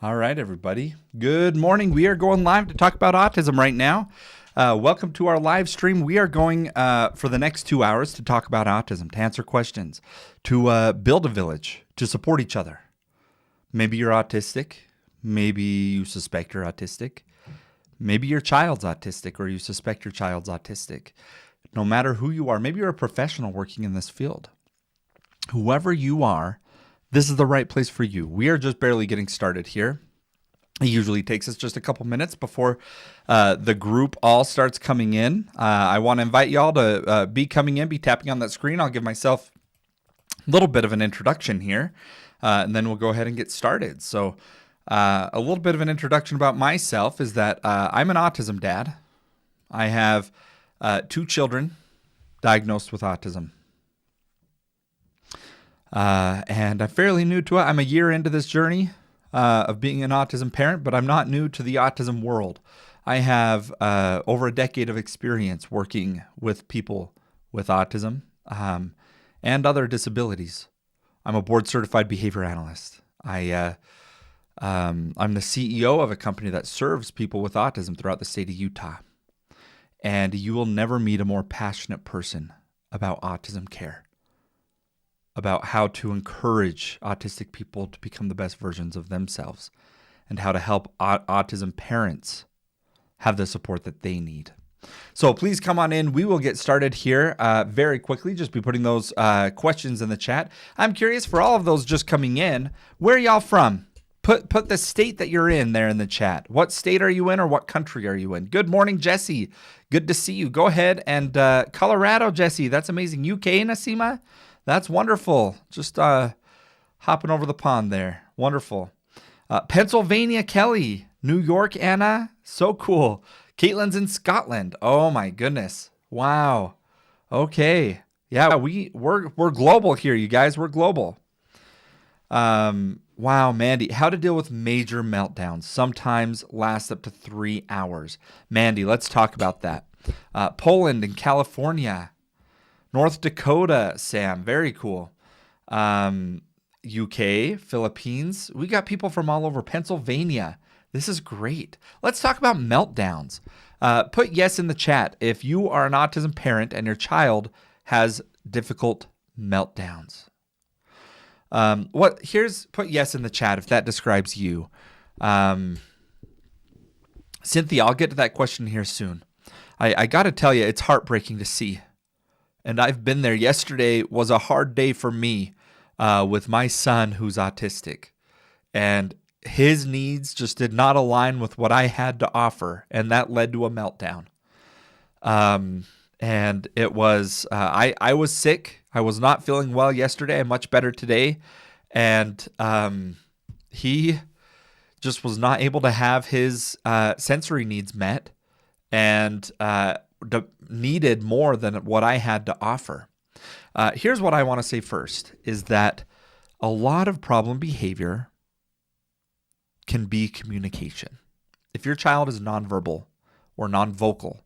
All right, everybody. Good morning. We are going live to talk about autism right now. Welcome to our live stream. We are going for the next 2 hours to talk about autism, to answer questions, to build a village, to support each other. Maybe you're autistic. Maybe you suspect you're autistic. Maybe your child's autistic or you suspect your child's autistic. No matter who you are, maybe you're a professional working in this field. Whoever you are, this is the right place for you. We are just barely getting started here. It usually takes us just a couple minutes before the group all starts coming in. I want to invite y'all to be coming in, be tapping on that screen. I'll give myself a little bit of an introduction here, and then we'll go ahead and get started. So a little bit of an introduction about myself is that I'm an autism dad. I have 2 children diagnosed with autism. And I'm fairly new to it. I'm a year into this journey of being an autism parent, but I'm not new to the autism world. I have over a decade of experience working with people with autism and other disabilities. I'm a board-certified behavior analyst. I'm the CEO of a company that serves people with autism throughout the state of Utah. And you will never meet a more passionate person about autism care, about how to encourage autistic people to become the best versions of themselves, and how to help autism parents have the support that they need. So please come on in. We will get started here very quickly. Just be putting those questions in the chat. I'm curious, for all of those just coming in, where are y'all from? Put the state that you're in there in the chat. What state are you in, or what country are you in? Good morning, Jesse. Good to see you. Go ahead and Colorado, Jesse. That's amazing. UK, Nasima. That's wonderful. Just hopping over the pond there. Wonderful. Pennsylvania, Kelly. New York, Anna. So cool. Caitlin's in Scotland. Oh my goodness. Wow. Okay. Yeah, we're global here, you guys. We're global. Wow, Mandy. How to deal with major meltdowns. Sometimes last up to 3 hours. Mandy, let's talk about that. Poland and California. North Dakota, Sam, very cool. UK, Philippines. We got people from all over. Pennsylvania. This is great. Let's talk about meltdowns. Put yes in the chat if you are an autism parent and your child has difficult meltdowns. Put yes in the chat if that describes you. Cynthia, I'll get to that question here soon. I got to tell you, it's heartbreaking to see. And I've been there. Yesterday was a hard day for me with my son who's autistic. And his needs just did not align with what I had to offer. And that led to a meltdown. And it was, I was sick. I was not feeling well yesterday. I'm much better today. And he just was not able to have his sensory needs met. And needed more than what I had to offer. Here's what I want to say first, is that a lot of problem behavior can be communication. If your child is nonverbal or nonvocal,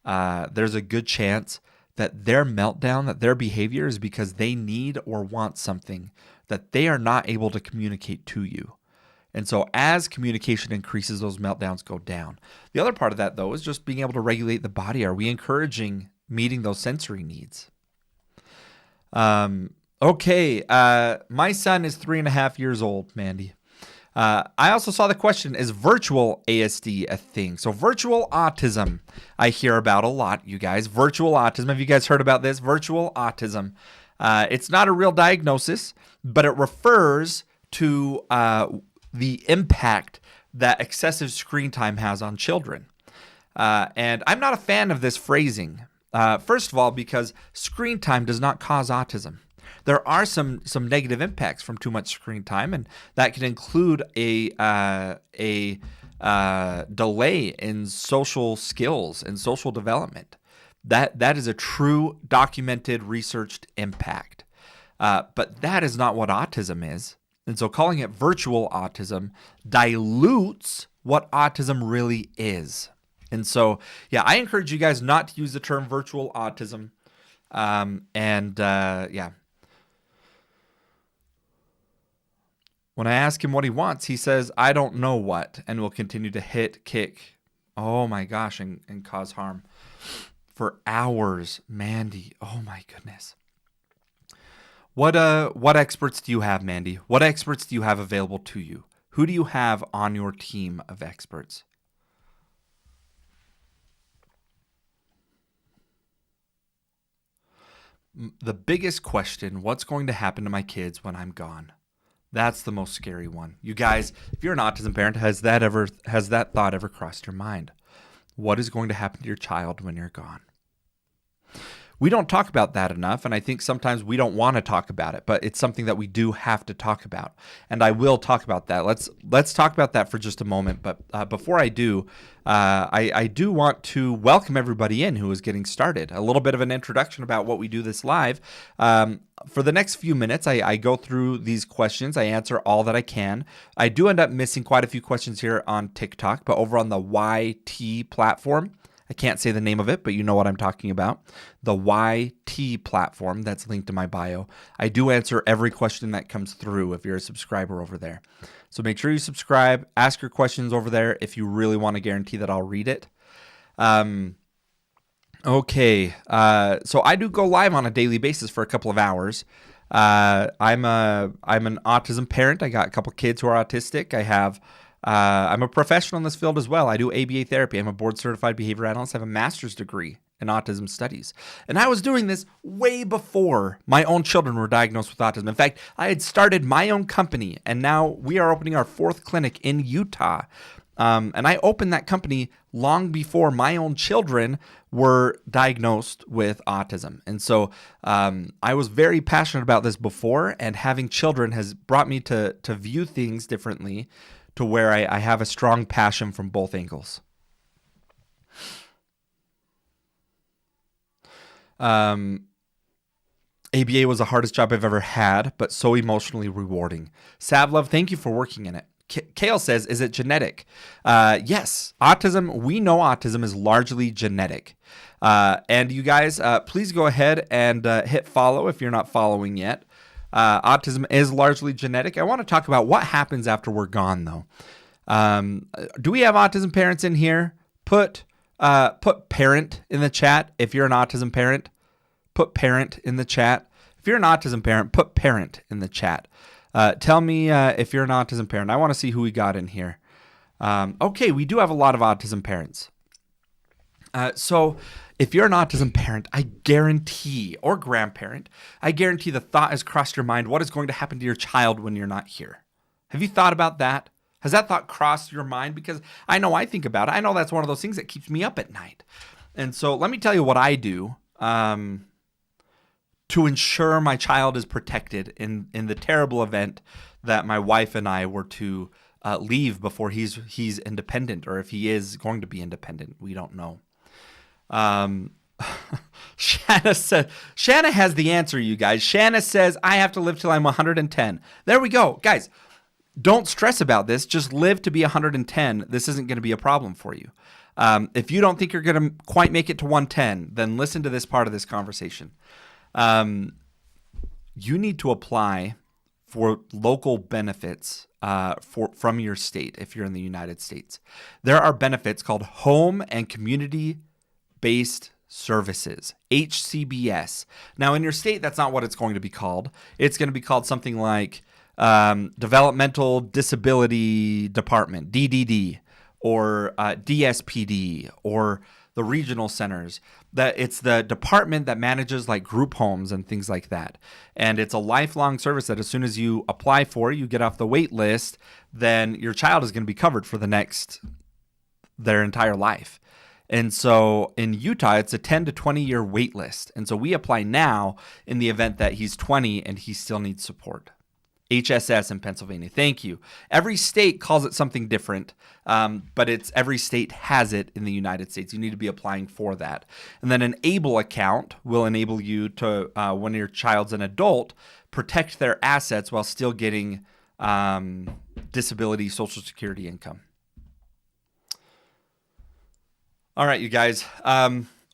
there's a good chance that their meltdown, that their behavior is because they need or want something that they are not able to communicate to you. And so as communication increases, those meltdowns go down. The other part of that, though, is just being able to regulate the body. Are we encouraging meeting those sensory needs? Okay. My son is 3.5 years old, Mandy. I also saw the question, is virtual ASD a thing? So virtual autism, I hear about a lot, you guys. Virtual autism. Have you guys heard about this? Virtual autism. It's not a real diagnosis, but it refers to the impact that excessive screen time has on children. And I'm not a fan of this phrasing. First of all, because screen time does not cause autism. There are some negative impacts from too much screen time, and that can include a delay in social skills and social development. That is a true documented, researched impact. But that is not what autism is. And so calling it virtual autism dilutes what autism really is. And so, yeah, I encourage you guys not to use the term virtual autism. Yeah. When I ask him what he wants, he says, I don't know what, and will continue to hit, kick, oh my gosh, and cause harm for hours. Mandy, oh my goodness. What experts do you have, Mandy? What experts do you have available to you? Who do you have on your team of experts? The biggest question, what's going to happen to my kids when I'm gone? That's the most scary one. You guys, if you're an autism parent, has that thought ever crossed your mind? What is going to happen to your child when you're gone? We don't talk about that enough, and I think sometimes we don't want to talk about it, but it's something that we do have to talk about, and I will talk about that. Let's talk about that for just a moment, but before I do, I do want to welcome everybody in who is getting started. A little bit of an introduction about what we do this live. For the next few minutes, I go through these questions. I answer all that I can. I do end up missing quite a few questions here on TikTok, but over on the YT platform, I can't say the name of it, but you know what I'm talking about. The YT platform that's linked to my bio. I do answer every question that comes through if you're a subscriber over there. So make sure you subscribe, ask your questions over there if you really want to guarantee that I'll read it. Okay, so I do go live on a daily basis for a couple of hours. I'm an autism parent. I got a couple kids who are autistic. I'm a professional in this field as well. I do ABA therapy. I'm a board-certified behavior analyst. I have a master's degree in autism studies. And I was doing this way before my own children were diagnosed with autism. In fact, I had started my own company, and now we are opening our 4th clinic in Utah. And I opened that company long before my own children were diagnosed with autism. And so I was very passionate about this before, and having children has brought me to view things differently, to where I have a strong passion from both angles. ABA was the hardest job I've ever had, but so emotionally rewarding. Savlove, thank you for working in it. Kale says, is it genetic? Yes, autism, we know autism is largely genetic. And you guys, please go ahead and hit follow if you're not following yet. Autism is largely genetic. I want to talk about what happens after we're gone, though. Do we have autism parents in here? Put parent in the chat if you're an autism parent. Put parent in the chat. If you're an autism parent, put parent in the chat. Tell me if you're an autism parent. I want to see who we got in here. Okay, we do have a lot of autism parents. So if you're an autism parent, I guarantee, or grandparent, I guarantee the thought has crossed your mind, what is going to happen to your child when you're not here? Have you thought about that? Has that thought crossed your mind? Because I know I think about it. I know that's one of those things that keeps me up at night. And so let me tell you what I do to ensure my child is protected in the terrible event that my wife and I were to leave before he's independent, or if he is going to be independent. We don't know. Shanna has the answer, you guys. Shanna says, I have to live till I'm 110. There we go. Guys, don't stress about this. Just live to be 110. This isn't going to be a problem for you. If you don't think you're going to quite make it to 110, then listen to this part of this conversation. You need to apply for local benefits from your state if you're in the United States. There are benefits called home and community-based services, HCBS. Now, in your state, that's not what it's going to be called. It's going to be called something like Developmental Disability Department, DDD, or DSPD, or the regional centers. That it's the department that manages like group homes and things like that. And it's a lifelong service that as soon as you apply for, you get off the wait list, then your child is going to be covered for their entire life. And so in Utah, it's a 10 to 20 year wait list. And so we apply now in the event that he's 20 and he still needs support. HSS in Pennsylvania. Thank you. Every state calls it something different, but every state has it in the United States. You need to be applying for that. And then an ABLE account will enable you to, when your child's an adult, protect their assets while still getting disability Social Security income. All right, you guys.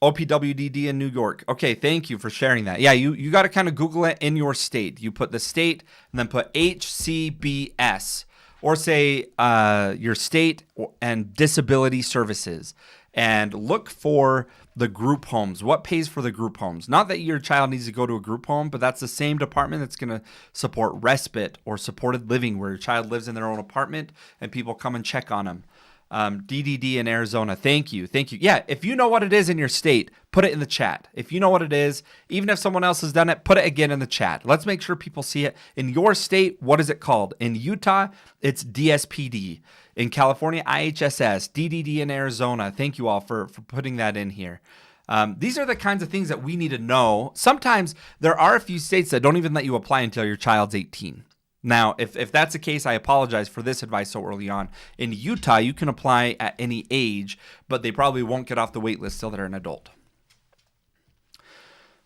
OPWDD in New York. Okay, thank you for sharing that. Yeah, you got to kind of Google it in your state. You put the state and then put HCBS, or say your state and disability services, and look for the group homes. What pays for the group homes? Not that your child needs to go to a group home, but that's the same department that's going to support respite or supported living, where your child lives in their own apartment and people come and check on them. DDD in Arizona. Thank you. Yeah, if you know what it is in your state, put it in the chat. If you know what it is, even if someone else has done it, put it again in the chat. Let's make sure people see it. In your state, what is it called? In Utah, it's DSPD. In California, IHSS. DDD in Arizona. Thank you all for putting that in here. These are the kinds of things that we need to know. Sometimes there are a few states that don't even let you apply until your child's 18. Now, if that's the case, I apologize for this advice so early on. In Utah, you can apply at any age, but they probably won't get off the wait list till they're an adult.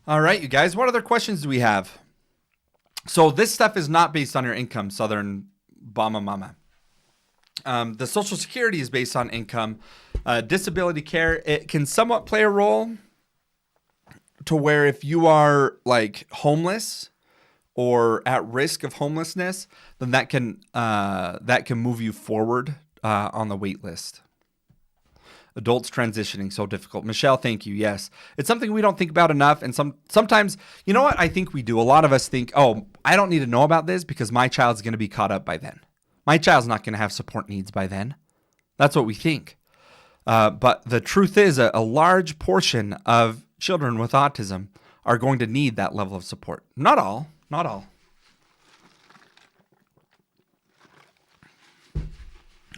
All right, you guys, what other questions do we have? So this stuff is not based on your income, Southern Bama Mama. The Social Security is based on income. Disability care, it can somewhat play a role to where if you are like homeless or at risk of homelessness, then that can move you forward on the wait list. Adults transitioning, so difficult. Michelle, thank you. Yes, it's something we don't think about enough, and sometimes, you know what? I think we do. A lot of us think, oh, I don't need to know about this because my child's going to be caught up by then. My child's not going to have support needs by then. That's what we think. But the truth is, a large portion of children with autism are going to need that level of support. Not all.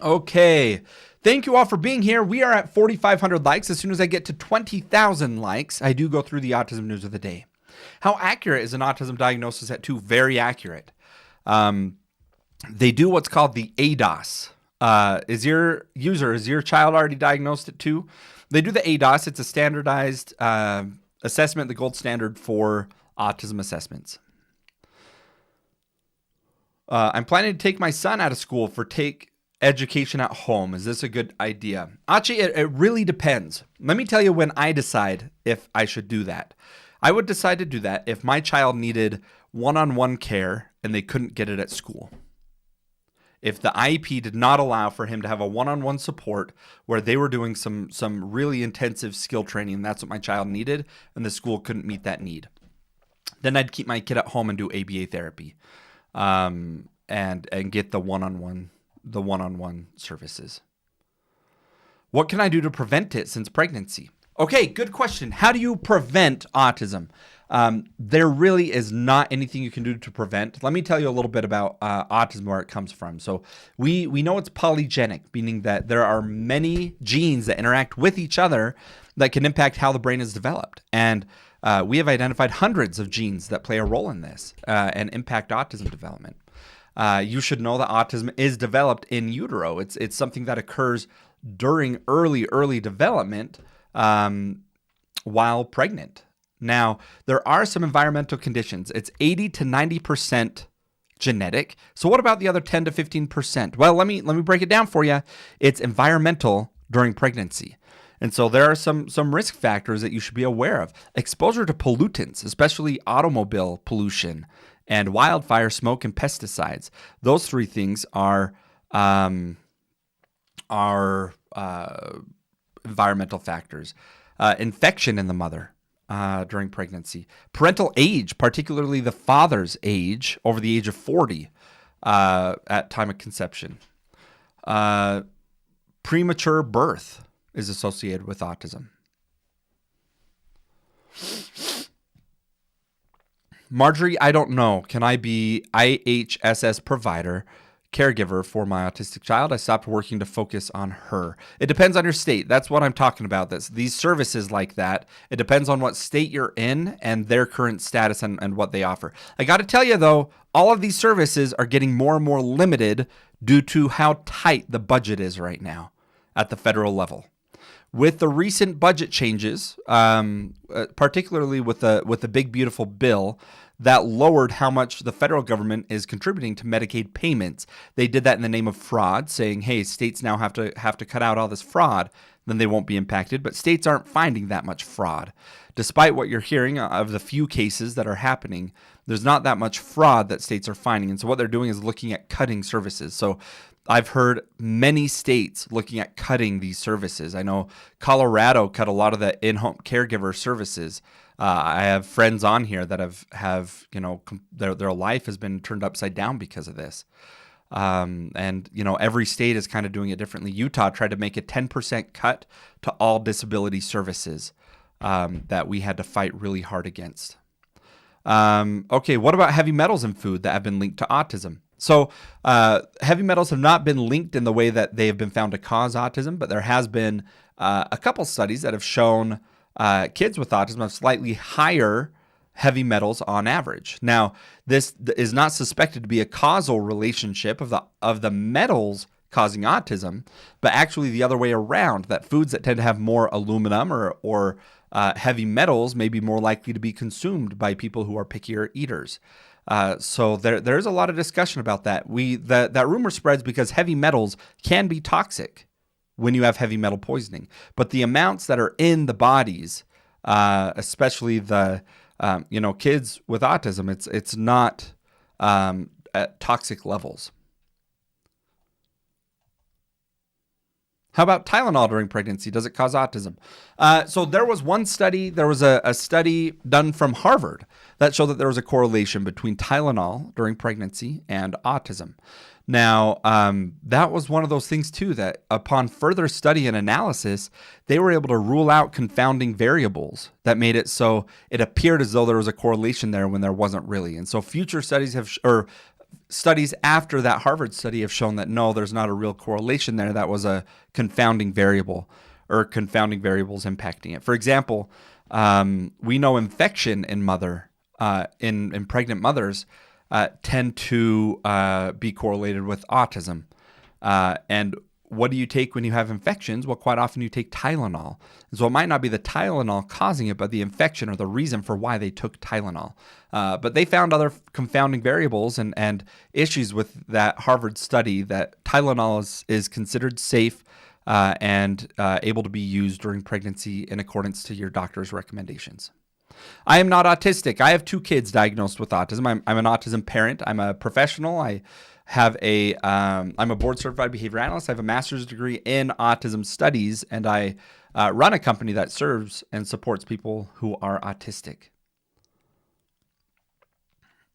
Okay. Thank you all for being here. We are at 4,500 likes. As soon as I get to 20,000 likes, I do go through the autism news of the day. How accurate is an autism diagnosis at 2? Very accurate. They do what's called the ADOS. Is your child already diagnosed at 2? They do the ADOS. It's a standardized assessment, the gold standard for autism assessments. I'm planning to take my son out of school for take education at home. Is this a good idea? Actually, it really depends. Let me tell you when I decide if I should do that. I would decide to do that if my child needed one-on-one care and they couldn't get it at school. If the IEP did not allow for him to have a one-on-one support where they were doing some really intensive skill training, and that's what my child needed, and the school couldn't meet that need, then I'd keep my kid at home and do ABA therapy, and get the one-on-one services. What can I do to prevent it since pregnancy? Okay, good question. How do you prevent autism? There really is not anything you can do to prevent. Let me tell you a little bit about autism, where it comes from. So we know it's polygenic, meaning that there are many genes that interact with each other that can impact how the brain is developed. And we have identified hundreds of genes that play a role in this and impact autism development. You should know that autism is developed in utero. It's something that occurs during early development while pregnant. Now, there are some environmental conditions. It's 80 to 90% genetic. So what about the other 10 to 15%? Well, let me break it down for you. It's environmental during pregnancy. And so there are some risk factors that you should be aware of. Exposure to pollutants, especially automobile pollution and wildfire smoke and pesticides. Those three things are environmental factors. Infection in the mother during pregnancy. Parental age, particularly the father's age, over the age of 40 at time of conception. Premature birth is associated with autism. Marjorie, I don't know. Can I be IHSS provider, caregiver for my autistic child? I stopped working to focus on her. It depends on your state. That's what I'm talking about. These services like that, it depends on what state you're in and their current status and what they offer. I got to tell you, though, all of these services are getting more and more limited due to how tight the budget is right now at the federal level. With the recent budget changes, particularly with the big beautiful bill that lowered how much the federal government is contributing to Medicaid payments, they did that in the name of fraud, saying, "Hey, states now have to cut out all this fraud." then they won't be impacted. But states aren't finding that much fraud. Despite what you're hearing of the few cases that are happening, there's not that much fraud that states are finding. And so what they're doing is looking at cutting services. So I've heard many states looking at cutting these services. I know Colorado cut a lot of the in-home caregiver services. I have friends on here that have their life has been turned upside down because of this. And every state is kind of doing it differently. Utah tried to make a 10% cut to all disability services that we had to fight really hard against. Okay, what about heavy metals in food that have been linked to autism? So heavy metals have not been linked in the way that they have been found to cause autism, but there has been a couple studies that have shown kids with autism have slightly higher heavy metals on average. Now, this is not suspected to be a causal relationship of the metals causing autism, but actually the other way around, that foods that tend to have more aluminum or heavy metals may be more likely to be consumed by people who are pickier eaters. So there's a lot of discussion about that. That rumor spreads because heavy metals can be toxic when you have heavy metal poisoning, but the amounts that are in the bodies, especially the kids with autism, it's not at toxic levels. How about Tylenol during pregnancy? Does it cause autism? So there was one study, there was a study done from Harvard that showed that there was a correlation between Tylenol during pregnancy and autism. Now, that was one of those things too, that upon further study and analysis, they were able to rule out confounding variables that made it so it appeared as though there was a correlation there when there wasn't really. And so future studies studies after that Harvard study have shown that no, there's not a real correlation there. That was a confounding variable or confounding variables impacting it. For example, we know infection in pregnant mothers tend to be correlated with autism. And what do you take when you have infections? Well, quite often you take Tylenol. And so it might not be the Tylenol causing it, but the infection or the reason for why they took Tylenol. But they found other confounding variables and issues with that Harvard study that Tylenol is considered safe and able to be used during pregnancy in accordance to your doctor's recommendations. I am not autistic. I have 2 kids diagnosed with autism. I'm an autism parent. I'm a professional. I'm a board certified behavior analyst. I have a master's degree in autism studies, and I run a company that serves and supports people who are autistic.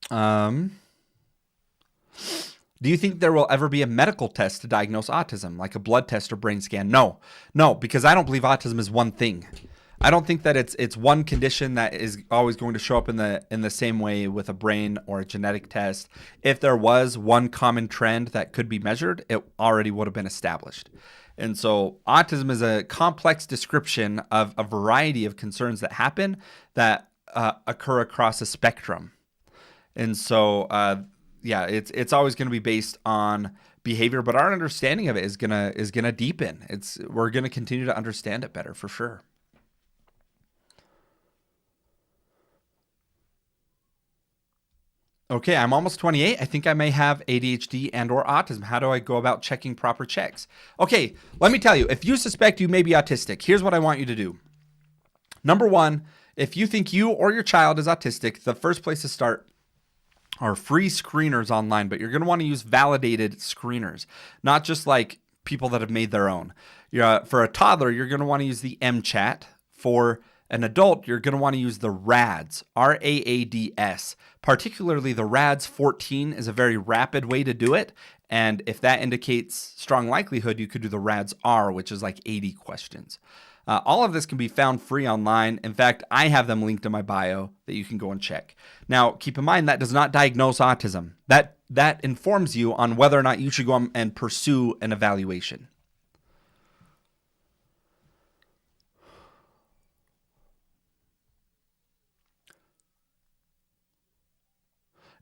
Do you think there will ever be a medical test to diagnose autism, like a blood test or brain scan? No, because I don't believe autism is one thing. I don't think that it's one condition that is always going to show up in the same way with a brain or a genetic test. If there was one common trend that could be measured, it already would have been established. And so autism is a complex description of a variety of concerns that happen that occur across a spectrum. And so, it's always going to be based on behavior, but our understanding of it is gonna deepen. We're gonna continue to understand it better for sure. Okay, I'm almost 28. I think I may have ADHD and or autism. How do I go about checking proper checks? Okay, let me tell you, if you suspect you may be autistic, here's what I want you to do. Number 1, if you think you or your child is autistic, the first place to start are free screeners online, but you're going to want to use validated screeners, not just like people that have made their own. For a toddler, you're going to want to use the MChat. For an adult, you're going to want to use the RADS, RAADS. Particularly the RADS 14 is a very rapid way to do it. And if that indicates strong likelihood, you could do the RADS R, which is like 80 questions. All of this can be found free online. In fact, I have them linked in my bio that you can go and check. Now, keep in mind that does not diagnose autism. That informs you on whether or not you should go and pursue an evaluation.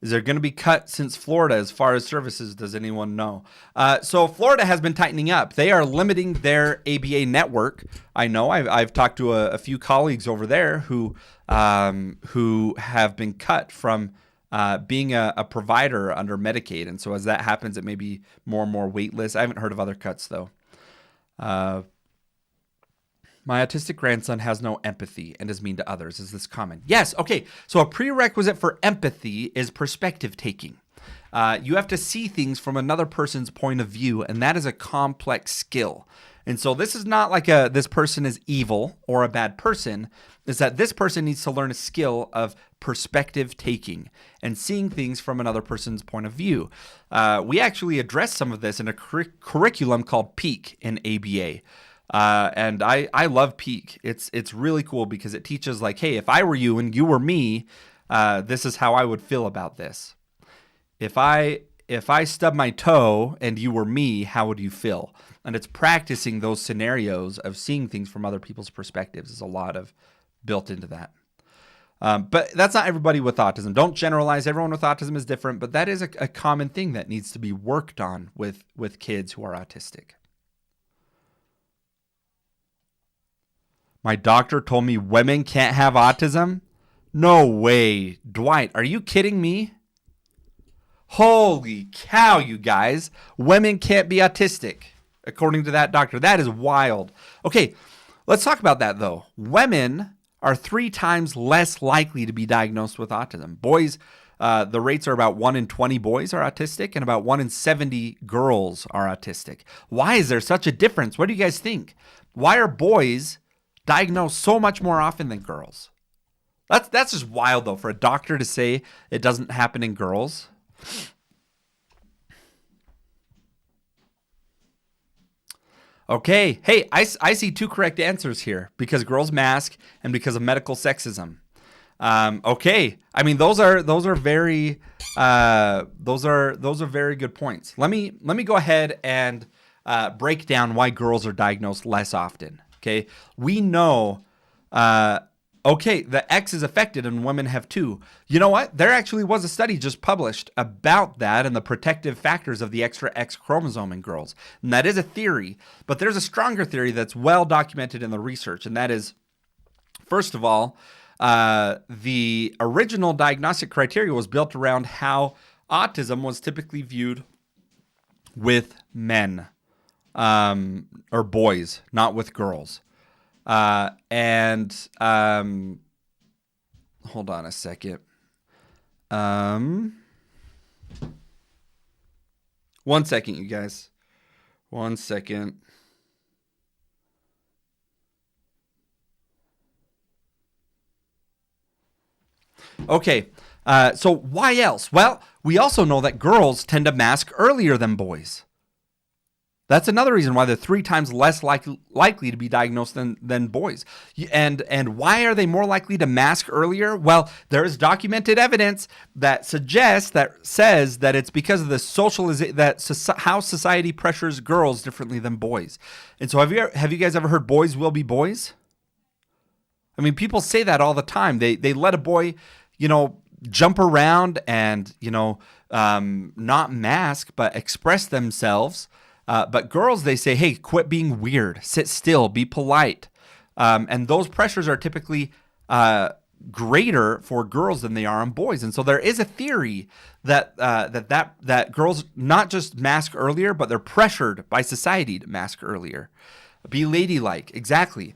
Is there going to be cut since Florida as far as services? Does anyone know? So Florida has been tightening up. They are limiting their ABA network. I know I've talked to a few colleagues over there who have been cut from being a provider under Medicaid. And so as that happens, it may be more and more wait lists. I haven't heard of other cuts though. My autistic grandson has no empathy and is mean to others. Is this common? Yes. Okay. So a prerequisite for empathy is perspective taking. You have to see things from another person's point of view, and that is a complex skill. And so this is not like this person is evil or a bad person. Is that this person needs to learn a skill of perspective taking and seeing things from another person's point of view. We actually address some of this in a curriculum called PEAK in ABA. And I love PEAK. It's really cool because it teaches like, hey, if I were you and you were me, this is how I would feel about this. If I stub my toe and you were me, how would you feel? And it's practicing those scenarios of seeing things from other people's perspectives. There's a lot of built into that. But that's not everybody with autism. Don't generalize. Everyone with autism is different, but that is a common thing that needs to be worked on with kids who are autistic. My doctor told me women can't have autism? No way. Dwight, are you kidding me? Holy cow, you guys. Women can't be autistic, according to that doctor. That is wild. Okay, let's talk about that, though. Women are 3 times less likely to be diagnosed with autism. Boys, the rates are about 1 in 20 boys are autistic and about 1 in 70 girls are autistic. Why is there such a difference? What do you guys think? Why are boys diagnosed so much more often than girls? That's just wild, though, for a doctor to say it doesn't happen in girls. Okay. Hey, I see 2 correct answers here because girls mask and because of medical sexism. Okay. I mean, those are very very good points. Let me go ahead and break down why girls are diagnosed less often. Okay. We know, the X is affected and women have too. You know what? There actually was a study just published about that and the protective factors of the extra X chromosome in girls. And that is a theory, but there's a stronger theory that's well documented in the research. And that is, first of all, the original diagnostic criteria was built around how autism was typically viewed with men, or boys, not with girls. Hold on a second. One second, you guys. 1 second. Okay. So why else? Well, we also know that girls tend to mask earlier than boys. That's another reason why they're 3 times less likely to be diagnosed than boys. And why are they more likely to mask earlier? Well, there is documented evidence that says that it's because of the how society pressures girls differently than boys. And so have you guys ever heard boys will be boys? I mean, people say that all the time. They let a boy, jump around and, not mask, but express themselves. But girls, they say, hey, quit being weird, sit still, be polite. And those pressures are typically greater for girls than they are on boys. And so there is a theory that girls not just mask earlier, but they're pressured by society to mask earlier. Be ladylike, exactly.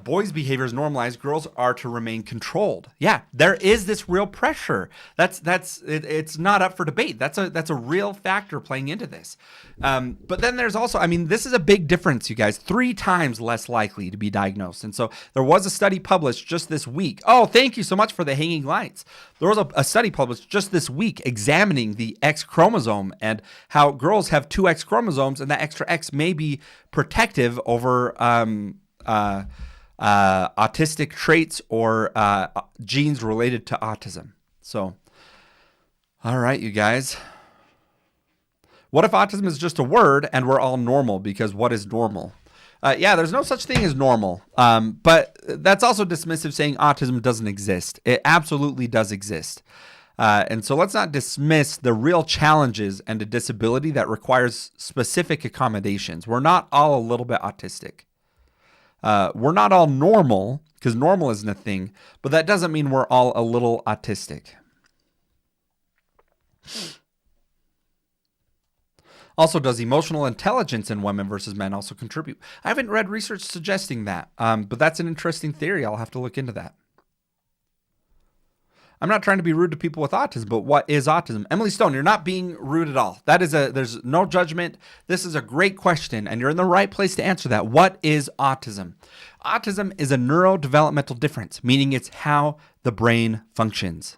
Boys' behavior is normalized. Girls are to remain controlled. Yeah, there is this real pressure. It's not up for debate. That's a real factor playing into this. But then there's also, this is a big difference, you guys. 3 times less likely to be diagnosed. And so there was a study published just this week. Oh, thank you so much for the hanging lights. There was a study published just this week examining the X chromosome and how girls have 2 X chromosomes, and that extra X may be protective over autistic traits or genes related to autism. So, all right, you guys. What if autism is just a word and we're all normal? Because what is normal? There's no such thing as normal. But that's also dismissive, saying autism doesn't exist. It absolutely does exist. And so let's not dismiss the real challenges and a disability that requires specific accommodations. We're not all a little bit autistic. We're not all normal, because normal isn't a thing, but that doesn't mean we're all a little autistic. Also, does emotional intelligence in women versus men also contribute? I haven't read research suggesting that, but that's an interesting theory. I'll have to look into that. I'm not trying to be rude to people with autism, but what is autism? Emily Stone, you're not being rude at all. There's no judgment. This is a great question, and you're in the right place to answer that. What is autism? Autism is a neurodevelopmental difference, meaning it's how the brain functions.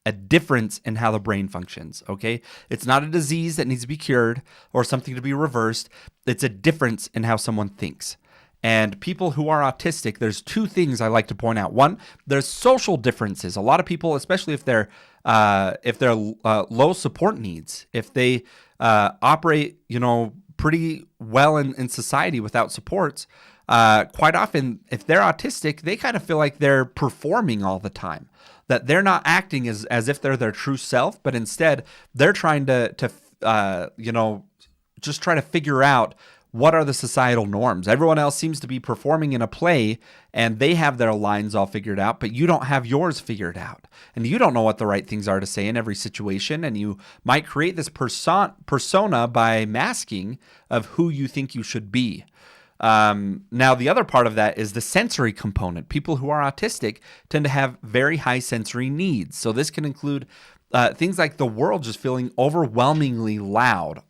A difference in how the brain functions, okay? It's not a disease that needs to be cured or something to be reversed. It's a difference in how someone thinks. And people who are autistic, there's two things I like to point out. One, there's social differences. A lot of people, especially if they're low support needs, if they operate, pretty well in society without supports, quite often, if they're autistic, they kind of feel like they're performing all the time. That they're not acting as if they're their true self, but instead they're trying to just try to figure out what are the societal norms. Everyone else seems to be performing in a play and they have their lines all figured out, but you don't have yours figured out. And you don't know what the right things are to say in every situation. And you might create this persona by masking of who you think you should be. Now, the other part of that is the sensory component. People who are autistic tend to have very high sensory needs. So this can include things like the world just feeling overwhelmingly loud,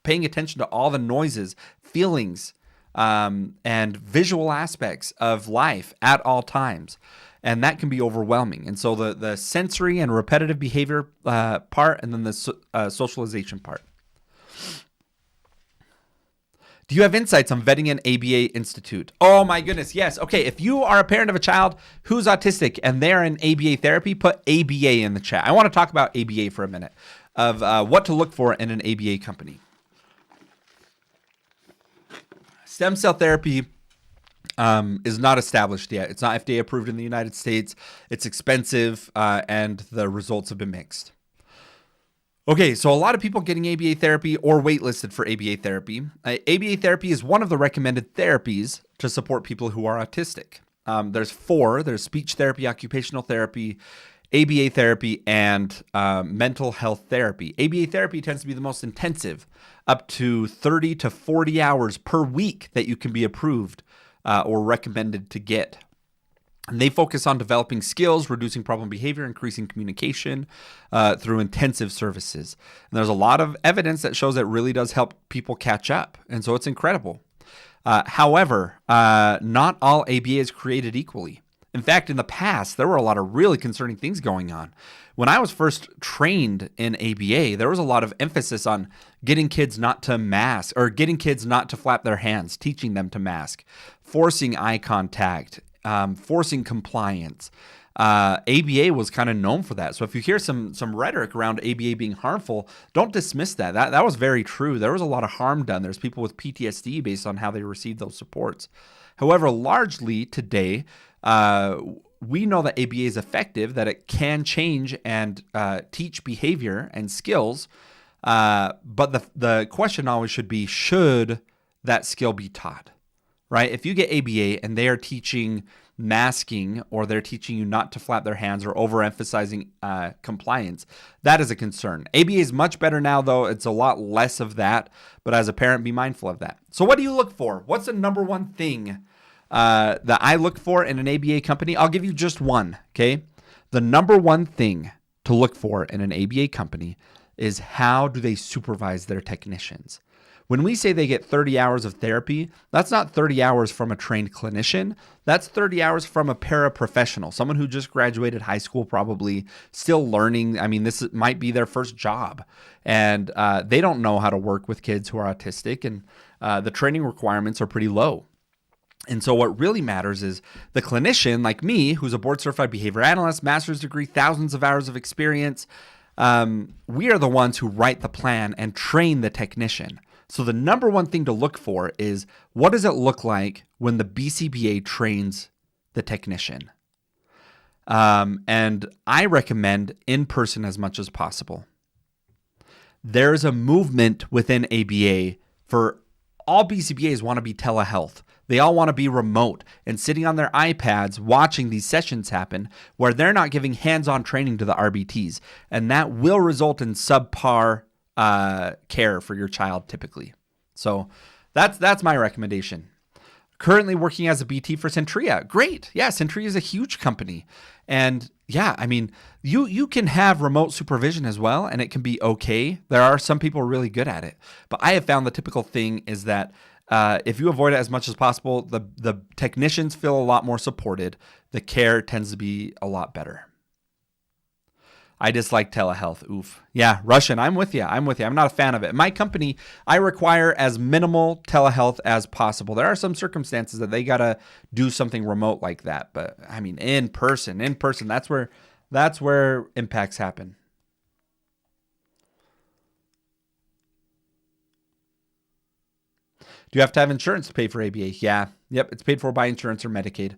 paying attention to all the noises, feelings, and visual aspects of life at all times. And that can be overwhelming. And so the sensory and repetitive behavior part, and then the socialization part. Do you have insights on vetting an ABA institute? Oh my goodness, yes. Okay, if you are a parent of a child who's autistic and they're in ABA therapy, put ABA in the chat. I want to talk about ABA for a minute, of what to look for in an ABA company. Stem cell therapy is not established yet. It's not FDA approved in the United States. It's expensive, and the results have been mixed. Okay, so a lot of people getting ABA therapy or waitlisted for ABA therapy. ABA therapy is one of the recommended therapies to support people who are autistic. There's four. There's speech therapy, occupational therapy, ABA therapy, and mental health therapy. ABA therapy tends to be the most intensive, up to 30 to 40 hours per week that you can be approved or recommended to get. And they focus on developing skills, reducing problem behavior, increasing communication through intensive services. And there's a lot of evidence that shows that really does help people catch up. And so it's incredible. However, not all ABA is created equally. In fact, in the past, there were a lot of really concerning things going on. When I was first trained in ABA, there was a lot of emphasis on getting kids not to mask, or getting kids not to flap their hands, teaching them to mask, forcing eye contact, forcing compliance. ABA was kind of known for that. So if you hear some rhetoric around ABA being harmful, don't dismiss that. That was very true. There was a lot of harm done. There's people with PTSD based on how they received those supports. However, largely today, we know that ABA is effective, that it can change and teach behavior and skills. But the question always should be, should that skill be taught? Right? If you get ABA and they are teaching masking, or they're teaching you not to flap their hands, or overemphasizing compliance, that is a concern. ABA is much better now, though. It's a lot less of that. But as a parent, be mindful of that. So what do you look for? What's the number one thing that I look for in an ABA company? I'll give you just one, okay? The number one thing to look for in an ABA company is, how do they supervise their technicians? When we say they get 30 hours of therapy, that's not 30 hours from a trained clinician. That's 30 hours from a paraprofessional, someone who just graduated high school, probably still learning. I mean, this might be their first job, and they don't know how to work with kids who are autistic, and the training requirements are pretty low. And so what really matters is the clinician like me, who's a board-certified behavior analyst, master's degree, thousands of hours of experience. We are the ones who write the plan and train the technician. So the number one thing to look for is, what does it look like when the BCBA trains the technician? And I recommend in person as much as possible. There's a movement within ABA for all BCBAs want to be telehealth. They all want to be remote and sitting on their iPads watching these sessions happen, where they're not giving hands-on training to the RBTs. And that will result in subpar care for your child typically. So that's my recommendation. Currently working as a BT for Centria. Great. Yeah, Centria is a huge company. And yeah, I mean, you can have remote supervision as well, and it can be okay. There are some people really good at it. But I have found the typical thing is that if you avoid it as much as possible, the technicians feel a lot more supported. The care tends to be a lot better. I dislike telehealth. Oof. Yeah, Russian. I'm with you. I'm not a fan of it. My company, I require as minimal telehealth as possible. There are some circumstances that they got to do something remote like that. But I mean, in person, that's where impacts happen. Do you have to have insurance to pay for ABA? Yeah. Yep. It's paid for by insurance or Medicaid.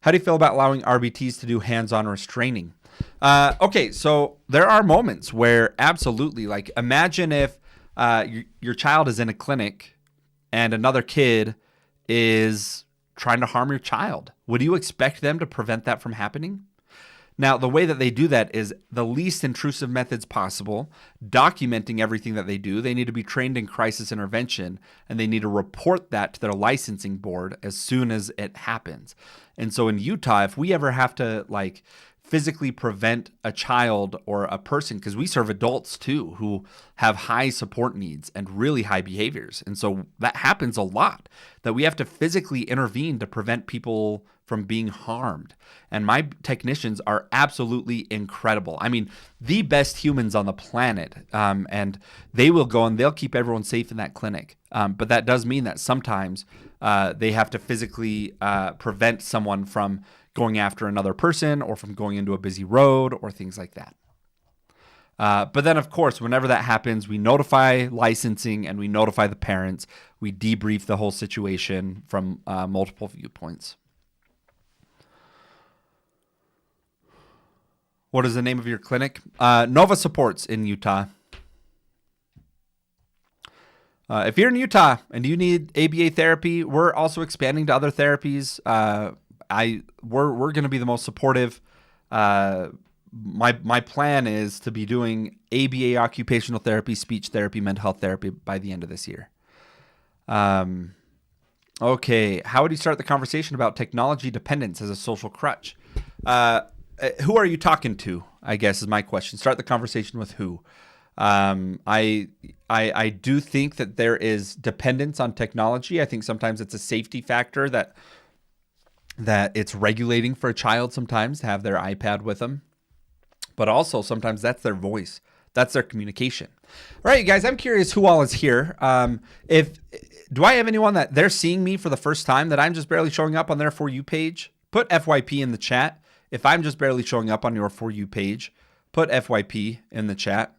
How do you feel about allowing RBTs to do hands-on restraining? Okay, so there are moments where absolutely, like imagine if your child is in a clinic and another kid is trying to harm your child. Would you expect them to prevent that from happening? Now, the way that they do that is the least intrusive methods possible, documenting everything that they do. They need to be trained in crisis intervention, and they need to report that to their licensing board as soon as it happens. And so in Utah, if we ever have to like physically prevent a child or a person, because we serve adults too who have high support needs and really high behaviors. And so that happens a lot, that we have to physically intervene to prevent people from being harmed. And my technicians are absolutely incredible. I mean, the best humans on the planet. And they will go and they'll keep everyone safe in that clinic. But that does mean that sometimes they have to physically prevent someone from going after another person or from going into a busy road or things like that. But then, of course, whenever that happens, we notify licensing and we notify the parents. We debrief the whole situation from multiple viewpoints. What is the name of your clinic? Nova Supports in Utah. If you're in Utah and you need ABA therapy, we're also expanding to other therapies. We're going to be the most supportive. My plan is to be doing ABA occupational therapy, speech therapy, mental health therapy by the end of this year. Okay, how would you start the conversation about technology dependence as a social crutch? Who are you talking to, I guess is my question. Start the conversation with who. I do think that there is dependence on technology. I think sometimes it's a safety factor that it's regulating for a child sometimes to have their iPad with them. But also sometimes that's their voice. That's their communication. All right, you guys, I'm curious who all is here. Do I have anyone that they're seeing me for the first time that I'm just barely showing up on their For You page? Put FYP in the chat. If I'm just barely showing up on your For You page, put FYP in the chat.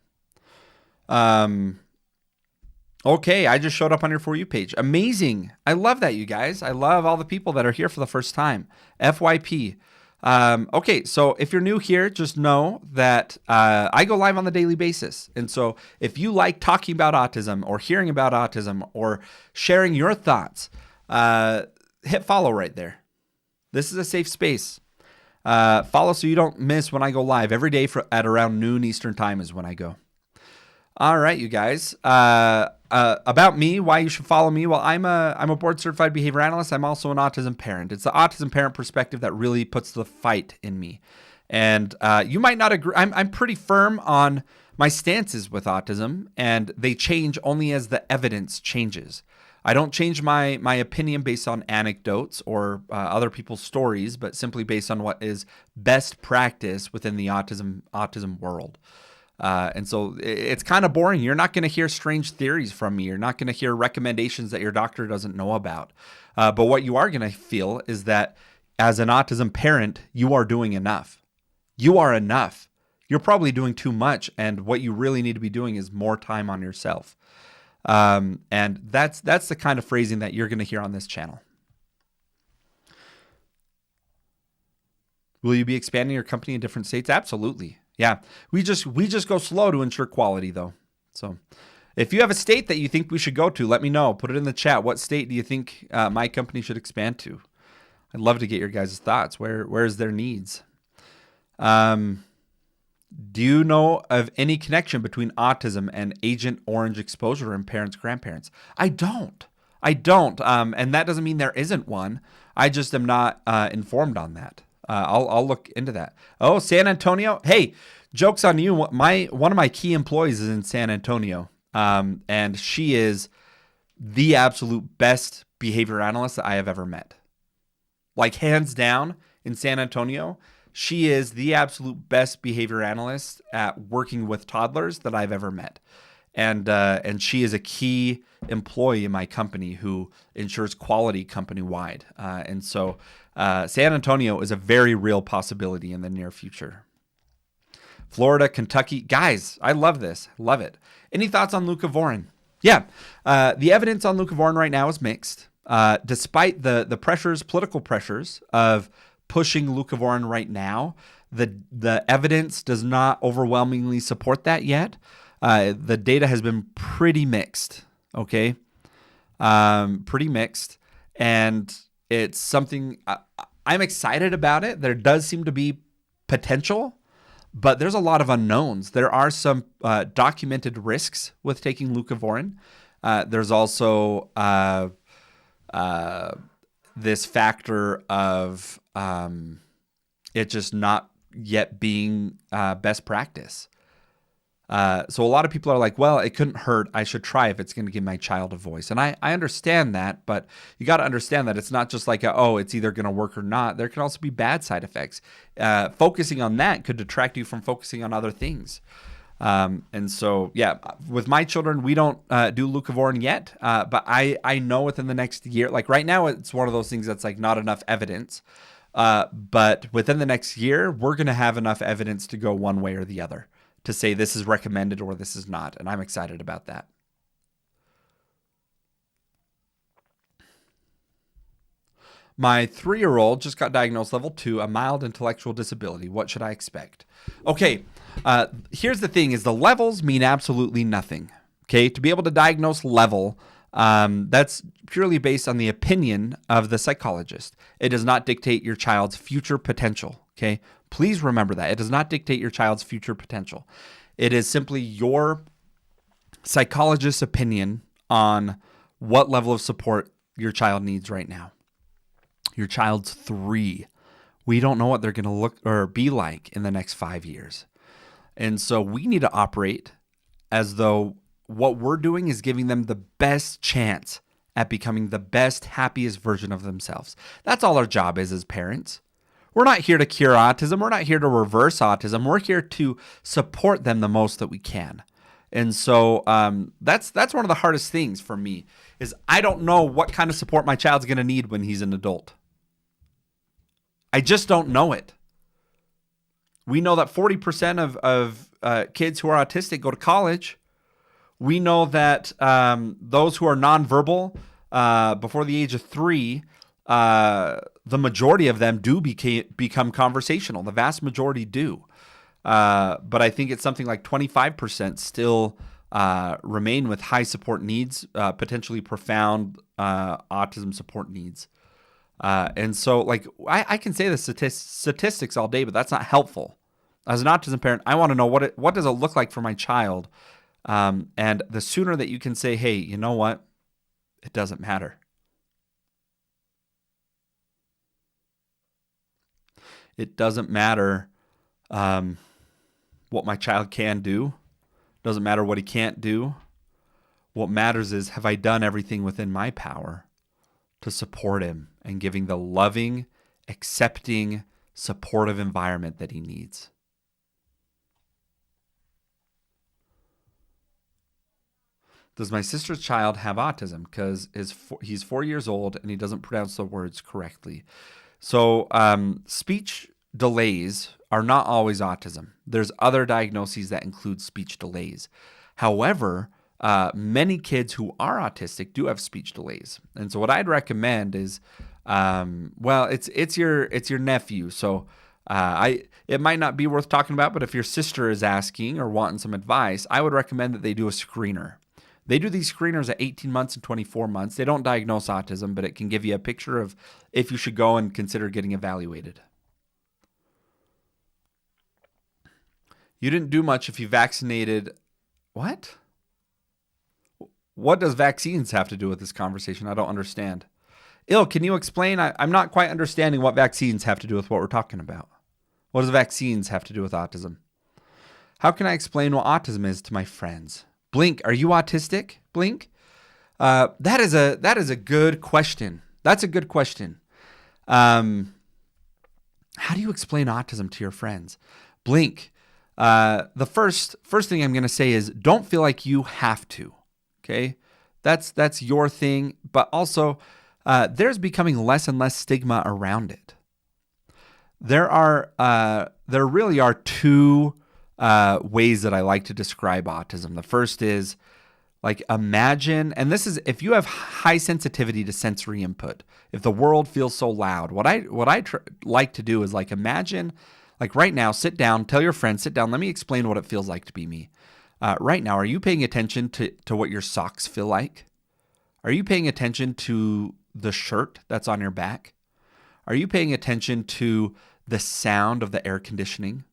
Okay, I just showed up on your For You page. Amazing. I love that, you guys. I love all the people that are here for the first time. FYP. Okay, so if you're new here, just know that I go live on the daily basis. And so if you like talking about autism or hearing about autism or sharing your thoughts, hit follow right there. This is a safe space. Follow so you don't miss when I go live. Every day at around noon Eastern time is when I go. All right, you guys. About me, why you should follow me. Well, I'm a board certified behavior analyst. I'm also an autism parent. It's the autism parent perspective that really puts the fight in me. And you might not agree. I'm pretty firm on my stances with autism, and they change only as the evidence changes. I don't change my opinion based on anecdotes or other people's stories, but simply based on what is best practice within the autism world. And so it's kind of boring. You're not going to hear strange theories from me. You're not going to hear recommendations that your doctor doesn't know about. But what you are going to feel is that as an autism parent, you are doing enough. You are enough. You're probably doing too much. And what you really need to be doing is more time on yourself. And that's the kind of phrasing that you're going to hear on this channel. Will you be expanding your company in different states? Absolutely. Yeah. We just go slow to ensure quality though. So if you have a state that you think we should go to, let me know. Put it in the chat. What state do you think my company should expand to? I'd love to get your guys' thoughts. Where's their needs? Do you know of any connection between autism and Agent Orange exposure in parents, grandparents? I don't. And that doesn't mean there isn't one. I just am not informed on that. I'll look into that. Oh, San Antonio. Hey, joke's on you. One of my key employees is in San Antonio, and she is the absolute best behavior analyst that I have ever met. Like hands down in San Antonio, she is the absolute best behavior analyst at working with toddlers that I've ever met. And she is a key employee in my company who ensures quality company-wide. And so San Antonio is a very real possibility in the near future. Florida, Kentucky. Guys, I love this. Love it. Any thoughts on leucovorin? Yeah. The evidence on leucovorin right now is mixed. Despite the pressures, political pressures of pushing leucovorin right now, the evidence does not overwhelmingly support that yet. The data has been pretty mixed, okay? Pretty mixed. And it's something, I'm excited about it. There does seem to be potential, but there's a lot of unknowns. There are some documented risks with taking leucovorin. There's also this factor of it just not yet being best practice. So a lot of people are like, well, it couldn't hurt. I should try if it's going to give my child a voice. And I understand that, but you got to understand that it's not just like, it's either going to work or not. There can also be bad side effects. Focusing on that could detract you from focusing on other things. And so, yeah, with my children, we don't do leucovorin yet, but I know within the next year, like right now, it's one of those things that's like not enough evidence. But within the next year, we're going to have enough evidence to go one way or the other to say this is recommended or this is not. And I'm excited about that. My 3-year-old just got diagnosed level 2, a mild intellectual disability. What should I expect? Okay, here's the thing is the levels mean absolutely nothing. Okay, to be able to diagnose level, that's purely based on the opinion of the psychologist. It does not dictate your child's future potential. Okay, please remember that. It does not dictate your child's future potential. It is simply your psychologist's opinion on what level of support your child needs right now. Your child's 3. We don't know what they're going to look or be like in the next 5 years. And so we need to operate as though what we're doing is giving them the best chance at becoming the best, happiest version of themselves. That's all our job is as parents. We're not here to cure autism. We're not here to reverse autism. We're here to support them the most that we can. And so that's one of the hardest things for me is I don't know what kind of support my child's going to need when he's an adult. I just don't know it. We know that 40% of kids who are autistic go to college. We know that those who are nonverbal before the age of 3, the majority of them do become conversational. The vast majority do. But I think it's something like 25% still remain with high support needs, potentially profound autism support needs. And so, like, I can say the statistics all day, but that's not helpful. As an autism parent, I want to know what does it look like for my child? And the sooner that you can say, hey, you know what? It doesn't matter. It doesn't matter what my child can do. Doesn't matter what he can't do. What matters is, have I done everything within my power to support him and giving the loving, accepting, supportive environment that he needs? Does my sister's child have autism? Because he's 4 years old and he doesn't pronounce the words correctly. So speech delays are not always autism. There's other diagnoses that include speech delays. However, many kids who are autistic do have speech delays. And so what I'd recommend is, it's your nephew. So it might not be worth talking about, but if your sister is asking or wanting some advice, I would recommend that they do a screener. They do these screeners at 18 months and 24 months. They don't diagnose autism, but it can give you a picture of if you should go and consider getting evaluated. You didn't do much if you vaccinated. What? What does vaccines have to do with this conversation? I don't understand. Can you explain? I'm not quite understanding what vaccines have to do with what we're talking about. What does vaccines have to do with autism? How can I explain what autism is to my friends? Blink, are you autistic? Blink? That is a good question. That's a good question. How do you explain autism to your friends? Blink. The first thing I'm going to say is don't feel like you have to. Okay, that's your thing. But also, there's becoming less and less stigma around it. There really are two ways that I like to describe autism. The first is like imagine, and this is if you have high sensitivity to sensory input. If the world feels so loud, what I like to do is like imagine, like right now, sit down, tell your friend, sit down. Let me explain what it feels like to be me. Right now, are you paying attention to what your socks feel like? Are you paying attention to the shirt that's on your back? Are you paying attention to the sound of the air conditioning?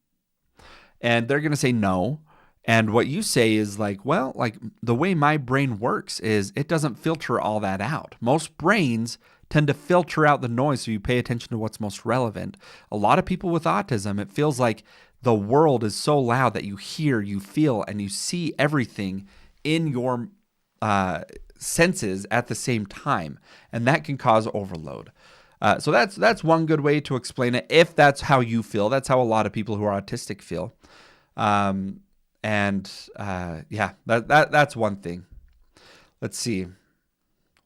And they're going to say no. And what you say is like, well, like the way my brain works is it doesn't filter all that out. Most brains tend to filter out the noise so you pay attention to what's most relevant. A lot of people with autism, it feels like the world is so loud that you hear, you feel, and you see everything in your senses at the same time. And that can cause overload. So that's one good way to explain it. If that's how you feel, that's how a lot of people who are autistic feel. That's one thing. Let's see.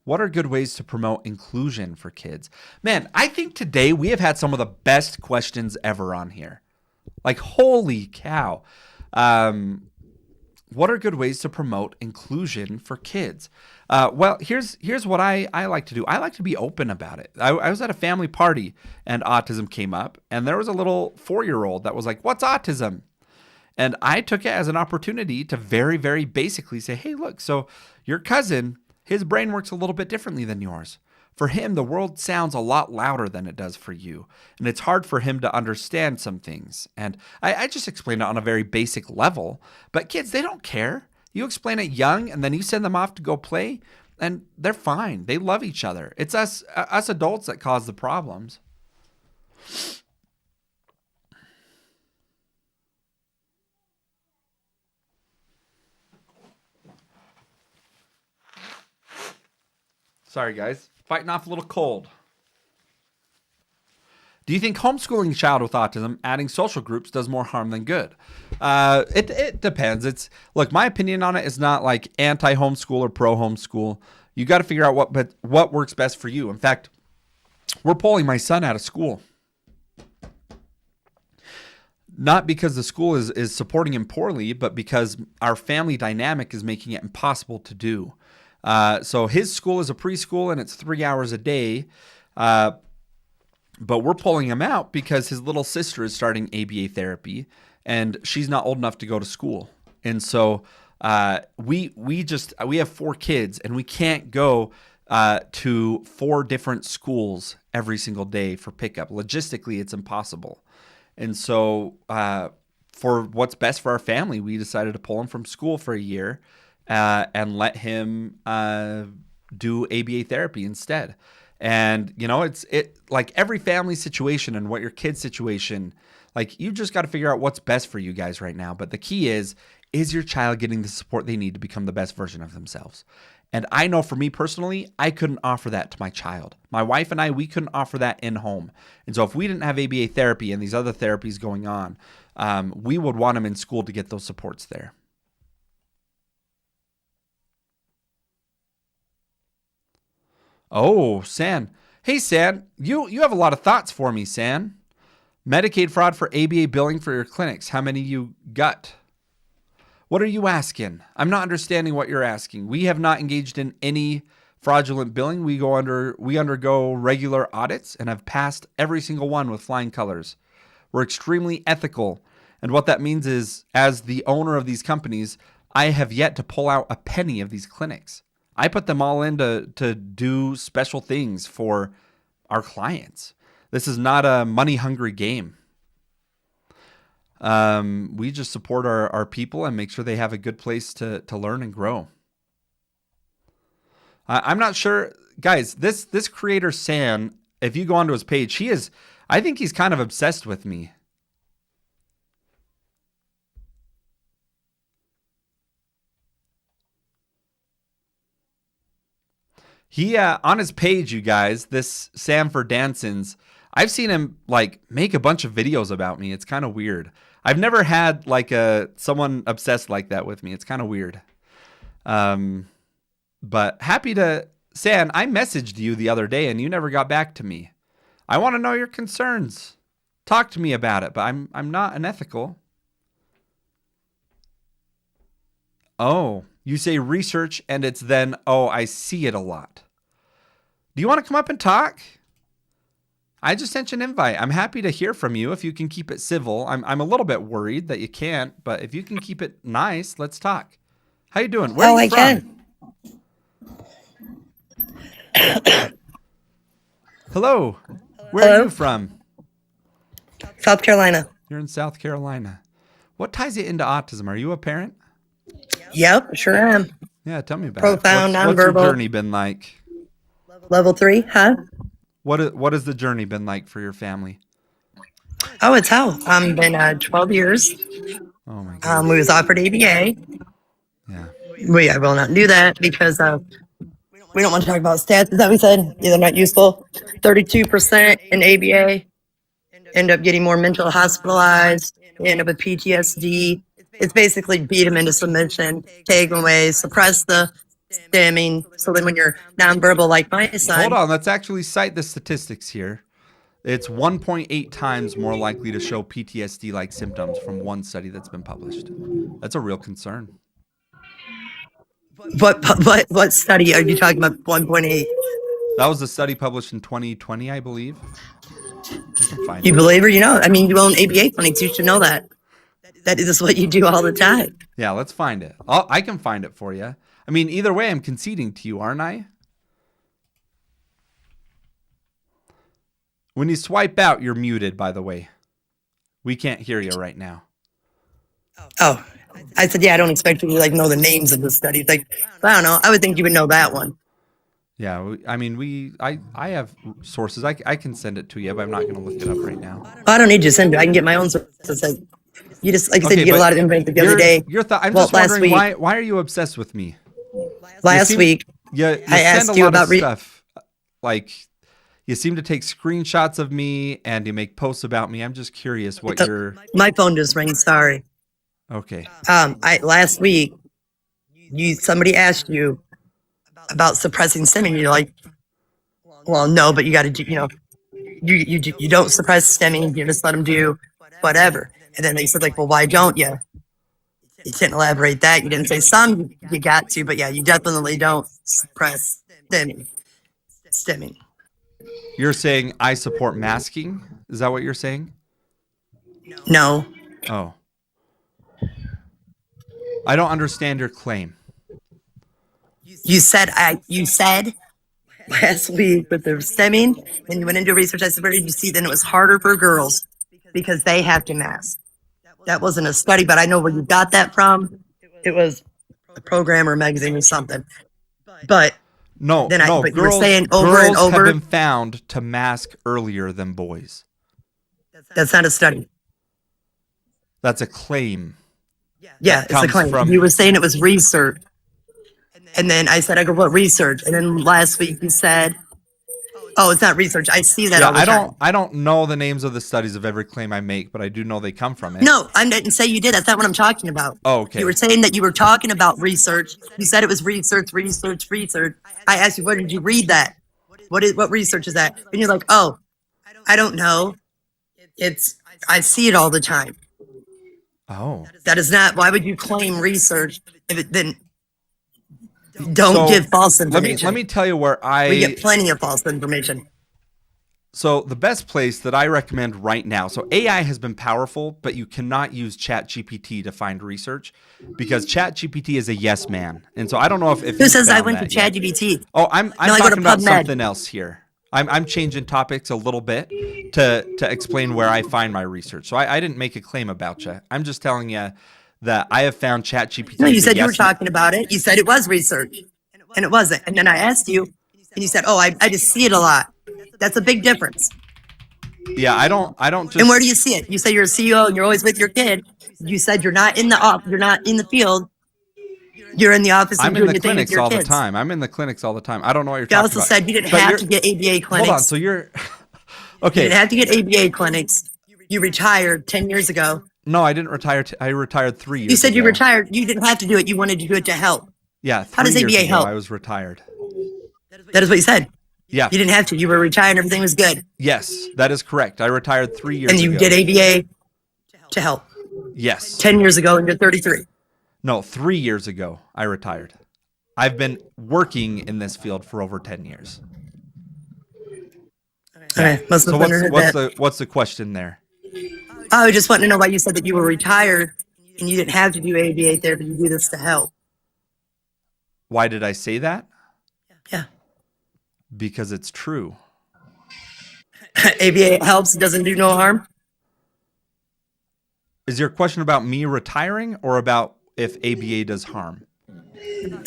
What are good ways to promote inclusion for kids? Man, I think today we have had some of the best questions ever on here. Like, holy cow. What are good ways to promote inclusion for kids? Well, here's what I like to do. I like to be open about it. I was at a family party and autism came up, and there was a little 4-year-old that was like, "What's autism?" And I took it as an opportunity to very, very basically say, hey, look, so your cousin, his brain works a little bit differently than yours. For him, the world sounds a lot louder than it does for you. And it's hard for him to understand some things. And I just explained it on a very basic level. But kids, they don't care. You explain it young, and then you send them off to go play, and they're fine. They love each other. It's us adults that cause the problems. Sorry, guys. Fighting off a little cold. Do you think homeschooling a child with autism, adding social groups, does more harm than good? It depends. Look, my opinion on it is not like anti-homeschool or pro-homeschool. You got to figure out what works best for you. In fact, we're pulling my son out of school. Not because the school is supporting him poorly, but because our family dynamic is making it impossible to do. So his school is a preschool and it's 3 hours a day. But we're pulling him out because his little sister is starting ABA therapy and she's not old enough to go to school. And so, we have 4 kids and we can't go, to 4 different schools every single day for pickup. Logistically, it's impossible. And so, for what's best for our family, we decided to pull him from school for a year. And let him do ABA therapy instead. And, it's like every family situation and what your kid's situation, like you just got to figure out what's best for you guys right now. But the key is your child getting the support they need to become the best version of themselves? And I know for me personally, I couldn't offer that to my child. My wife and we couldn't offer that in home. And so if we didn't have ABA therapy and these other therapies going on, we would want him in school to get those supports there. Oh, San. Hey, San, you have a lot of thoughts for me, San. Medicaid fraud for ABA billing for your clinics. How many you got? What are you asking? I'm not understanding what you're asking. We have not engaged in any fraudulent billing. We undergo regular audits and have passed every single one with flying colors. We're extremely ethical. And what that means is, as the owner of these companies, I have yet to pull out a penny of these clinics. I put them all in to do special things for our clients. This is not a money-hungry game. We just support our people and make sure they have a good place to learn and grow. I'm not sure, guys, this creator, Sam, if you go onto his page, I think he's kind of obsessed with me. He, on his page, you guys, this Samford Dansons, I've seen him like make a bunch of videos about me. It's kind of weird. I've never had like someone obsessed like that with me. It's kind of weird. But happy to, Sam, I messaged you the other day and you never got back to me. I want to know your concerns. Talk to me about it, but I'm not unethical. Oh, you say research and it's then, oh, I see it a lot. Do you want to come up and talk? I just sent you an invite. I'm happy to hear from you if you can keep it civil. I'm a little bit worried that you can't, but if you can keep it nice, let's talk. How you doing? Where are you from? Can. Hello. Where are you from? South Carolina. You're in South Carolina. What ties you into autism? Are you a parent? Yep, sure am. Yeah, tell me about Profound, it. nonverbal. What's your journey been like? Level 3, huh? What has the journey been like for your family? Oh, it's hell. Been 12 years. Oh my God. We was offered ABA. Yeah. I will not do that because we don't want to talk about stats. Is that we said? Yeah, they're not useful. 32% in ABA end up getting more mental hospitalized. They end up with PTSD. It's basically beat them into submission, take them away, suppress the stimming. So then when you're nonverbal like my son. Hold on, let's actually cite the statistics here. It's 1.8 times more likely to show PTSD-like symptoms from one study that's been published. That's a real concern. What study are you talking about? 1.8. That was a study published in 2020, I believe. I can find You it. believe or you know? I mean, you own ABA clinics. You should know that. That is what you do all the time. Yeah, let's find it. I can find it for you. I mean, either way, I'm conceding to you, aren't I? When you swipe out, you're muted, by the way. We can't hear you right now. Oh, I said, yeah, I don't expect you to like know the names of the studies. Like, I don't know. I would think you would know that one. Yeah, I mean, I have sources. I can send it to you, but I'm not going to look it up right now. I don't need you to send it. I can get my own sources. Like, you just, like I said, you get a lot of information the other day. I'm just wondering, why are you obsessed with me? Last week, I asked you about stuff. Like, you seem to take screenshots of me and you make posts about me. I'm just curious what you're... My phone just rang. Sorry. Okay. Last week, somebody asked you about suppressing stimming. You're like, well, no, but you got to do, you don't suppress stimming. You just let them do whatever. And then they said like, well, why don't you? You didn't elaborate that. You didn't say some you got to, but yeah, you definitely don't suppress stimming. You're saying I support masking? Is that what you're saying? No. Oh. I don't understand your claim. You said last week with the stimming, when you went into research, I said, where did you see then it was harder for girls because they have to mask. That wasn't a study, but I know where you got that from. It was a program or a magazine or something. But but you were saying over and over. Girls have been found to mask earlier than boys. That's not a study. That's a claim. Yeah, it's a claim. You were saying it was research. And then I said, I go, what research? And then last week you said, oh, it's not research. I see that all the time. I don't know the names of the studies of every claim I make, but I do know they come from it. No, I didn't say you did. That's not what I'm talking about. Oh, okay. You were saying that you were talking about research. You said it was research. I asked you, where did you read that? What research is that? And you're like, oh, I don't know. I see it all the time. Oh. That is not, why would you claim research if it didn't? Don't give false information. Let me tell you where we get plenty of false information. So the best place that I recommend right now, so AI has been powerful, but you cannot use ChatGPT to find research because ChatGPT is a yes man. And so I don't know if who says I went to ChatGPT? Oh, I'm talking about something else here. I'm changing topics a little bit to explain where I find my research. So I didn't make a claim about you. I'm just telling you that I have found ChatGPT. No, you said you were talking about it. You said it was research, and it wasn't. And then I asked you, and you said, "Oh, I just see it a lot." That's a big difference. Yeah, I don't just. And where do you see it? You say you're a CEO and you're always with your kid. You said you're not in the field. You're in the office and I'm in doing the your thing with clinics your all kids. the time. I'm in the clinics all the time. I don't know what you're You talking also about. said you didn't But have you're- to get ABA clinics. Hold on. So you're You okay. didn't have to get ABA clinics. You retired 10 years ago. No, I didn't retire. I retired 3 years. You said you ago. retired. You didn't have to do it. You wanted to do it to help. Yeah, How does 3 years ABA ago, help? I was retired. That is what you said. Yeah. You didn't have to. You were retired. Everything was good. Yes, that is correct. I retired 3 years And you ago. did ABA to help. Yes. 10 years ago, and you're 33. No, 3 years ago, I retired. I've been working in this field for over 10 years. Okay, must have So understood that. what's the question there? I just want to know why you said that you were retired and you didn't have to do ABA therapy. You do this to help. Why did I say that? Yeah. Because it's true. ABA helps, doesn't do no harm. Is your question about me retiring or about if ABA does harm?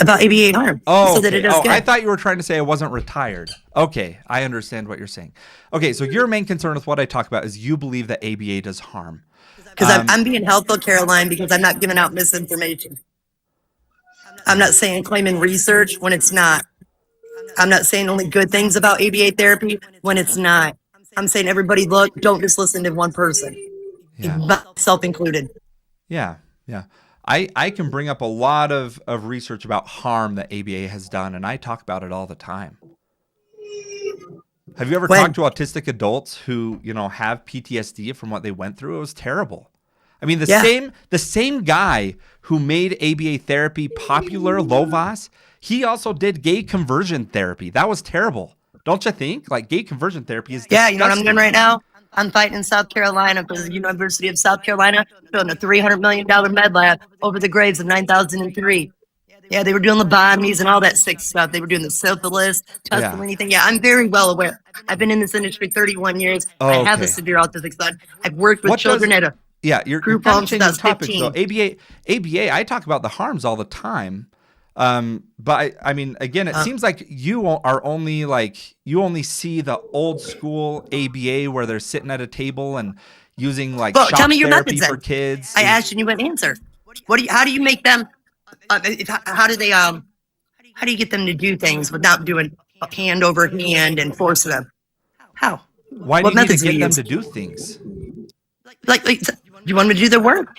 About ABA harm. Oh, so that it okay. does Oh, good. I thought you were trying to say I wasn't retired. Okay, I understand what you're saying. Okay, so your main concern with what I talk about is you believe that ABA does harm. Because I'm being helpful, Caroline, because I'm not giving out misinformation. I'm not saying claiming research when it's not. I'm not saying only good things about ABA therapy when it's not. I'm saying everybody look, don't just listen to one person, Yeah. self included. Yeah, yeah. I can bring up a lot of research about harm that ABA has done, and I talk about it all the time. Have you ever talked to autistic adults who, have PTSD from what they went through? It was terrible. I mean, the same guy who made ABA therapy popular, Lovas, he also did gay conversion therapy. That was terrible. Don't you think? Like, gay conversion therapy is disgusting. Yeah, you know what I'm doing right now? I'm fighting in South Carolina for the University of South Carolina, building a $300 million med lab over the graves of 9,003. Yeah, they were doing lobotomies and all that sick stuff. They were doing the syphilis, tussle, anything. Yeah, I'm very well aware. I've been in this industry 31 years. I have a severe autistic son. I've worked with children at a you're group kind home of since changing I was topics, though. ABA, I talk about the harms all the time. But I mean, again, it seems like you only see the old school ABA where they're sitting at a table and using shock tell me your therapy methods for then. kids. I asked you and you wouldn't answer. How do you make them? How do you get them to do things without doing hand over hand and force them? How? Why do you need to get them to do things? Like, you want them to do their work?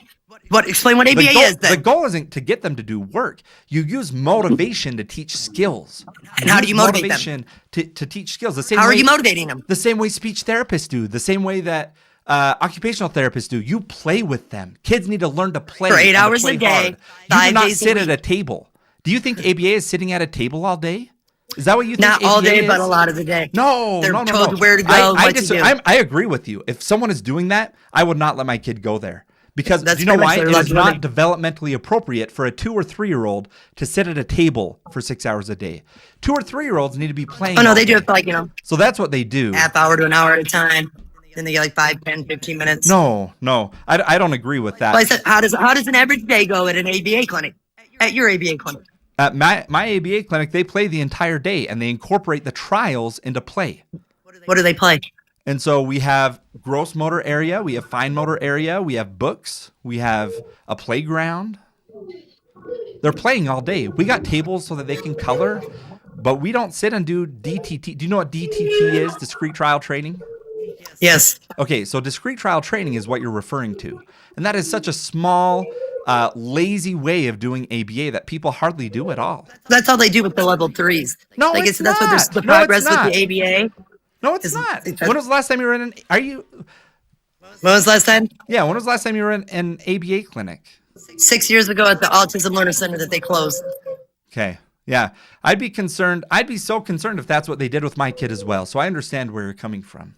Explain what ABA is then. The goal isn't to get them to do work. You use motivation to teach skills. And how do you motivate them? To teach skills. The same How way, are you motivating them? The same way speech therapists do. The same way that occupational therapists do. You play with them. Kids need to learn to play For 8 hours play a day, hard. 5 You do not days a sit week. at a table. Do you think ABA is sitting at a table all day? Is that what you think? Not all ABA day, is? but a lot of the day. No, They're no. told where to go, what to do. I agree with you. If someone is doing that, I would not let my kid go there. Because That's do you know pretty much why? their It is life. not developmentally appropriate for a 2 or 3-year-old to sit at a table for 6 hours a day. 2 or 3-year-olds need to be playing. Oh, no, all they do day. it for So that's what they do. half hour to an hour at a time. Then they get 5, 10, 15 minutes. No, I don't agree with that. Well, I said, how does an average day go at an ABA clinic? At your ABA clinic? At my ABA clinic, they play the entire day and they incorporate the trials into play. What do they play? And so we have gross motor area, we have fine motor area, we have books, we have a playground. They're playing all day. We got tables so that they can color, but we don't sit and do DTT. Do you know what DTT is? Discrete trial training? Yes. Okay, so discrete trial training is what you're referring to. And that is such a small, lazy way of doing ABA that people hardly do at all. That's all they do with the level 3s. No, I it's guess that's what not. the No, it's progress not. with the ABA. No, it's not. When was the last time you were in an... When was the last time? Yeah, when was the last time you were in an ABA clinic? 6 years ago at the Autism Learner Center that they closed. Okay. Yeah. I'd be concerned. I'd be so concerned if that's what they did with my kid as well. So I understand where you're coming from.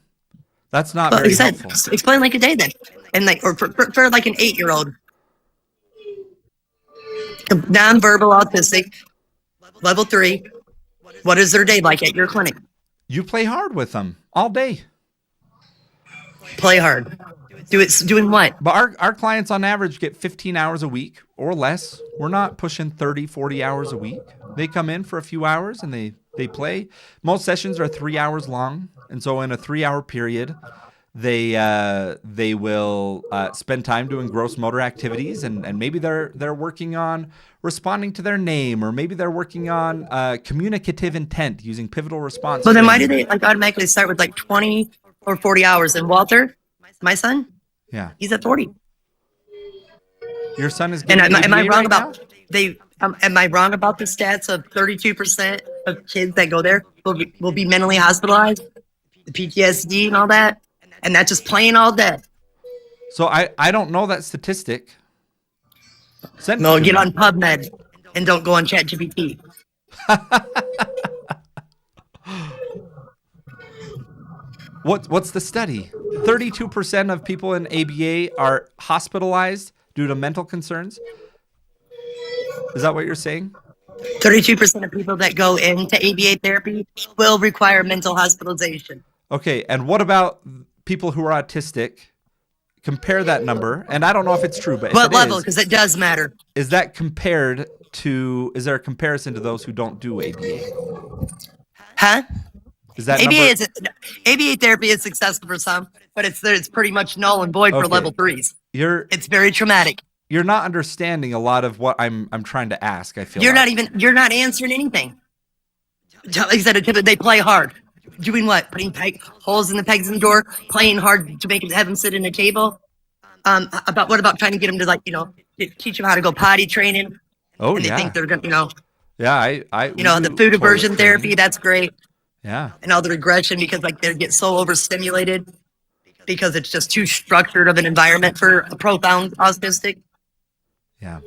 That's not very helpful. Explain like a day then. And or for like an 8-year-old. Nonverbal autistic, level 3. What is their day like at your clinic? You play hard with them all day. Play hard. Doing what? But our clients on average get 15 hours a week or less. We're not pushing 30, 40 hours a week. They come in for a few hours and they play. Most sessions are 3 hours long. And so in a 3-hour period, they will spend time doing gross motor activities, and maybe they're working on responding to their name, or maybe they're working on communicative intent using pivotal response. Well, then why do they like automatically start with like 20 or 40 hours? And Walter, my son, Yeah, he's at 40. your son is. And getting am I ABA wrong right about now? they? Am I wrong about the stats of 32% of kids that go there will be mentally hospitalized, the PTSD and all that, and not just playing all day? So I don't know that statistic. Send it No, to get me. on PubMed and don't go on ChatGPT. What's the study? 32% of people in ABA are hospitalized due to mental concerns. Is that what you're saying? 32% of people that go into ABA therapy will require mental hospitalization. Okay, and what about people who are autistic? Compare that number, and I don't know if it's true, but if What it level? Because it does matter. is that compared to? Is there a comparison to those who don't do ABA? Huh? Is that ABA number? is ABA therapy is successful for some, but it's pretty much null and void for Okay. level 3s. You're It's very traumatic. not understanding a lot of what I'm trying to ask. I feel You're like. not answering anything. Like I said, they play hard. Doing what? Putting holes in the pegs in the door, playing hard to have them sit in a table. What about trying to get them to teach them how to go potty training? Oh And they yeah, think they're gonna, yeah. We the do food toilet aversion training. therapy. That's great. Yeah. And all the regression because they get so overstimulated because it's just too structured of an environment for a profound autistic. Yeah.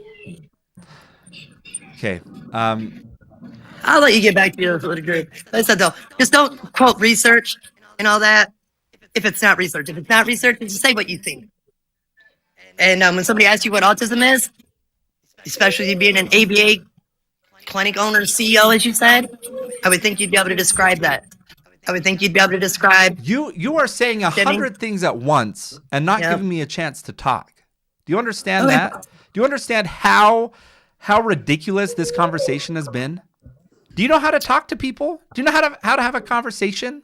Okay. I'll let you get back to your little group. Like I said though, just don't quote research and all that if it's not research. If it's not research, just say what you think. And when somebody asks you what autism is, especially you being an ABA clinic owner, CEO, as you said, I would think you'd be able to describe that. I would think you'd be able to describe. You are saying 100 things at once and not Yep. giving me a chance to talk. Do you understand Okay. that? Do you understand how ridiculous this conversation has been? Do you know how to talk to people? Do you know how to have a conversation?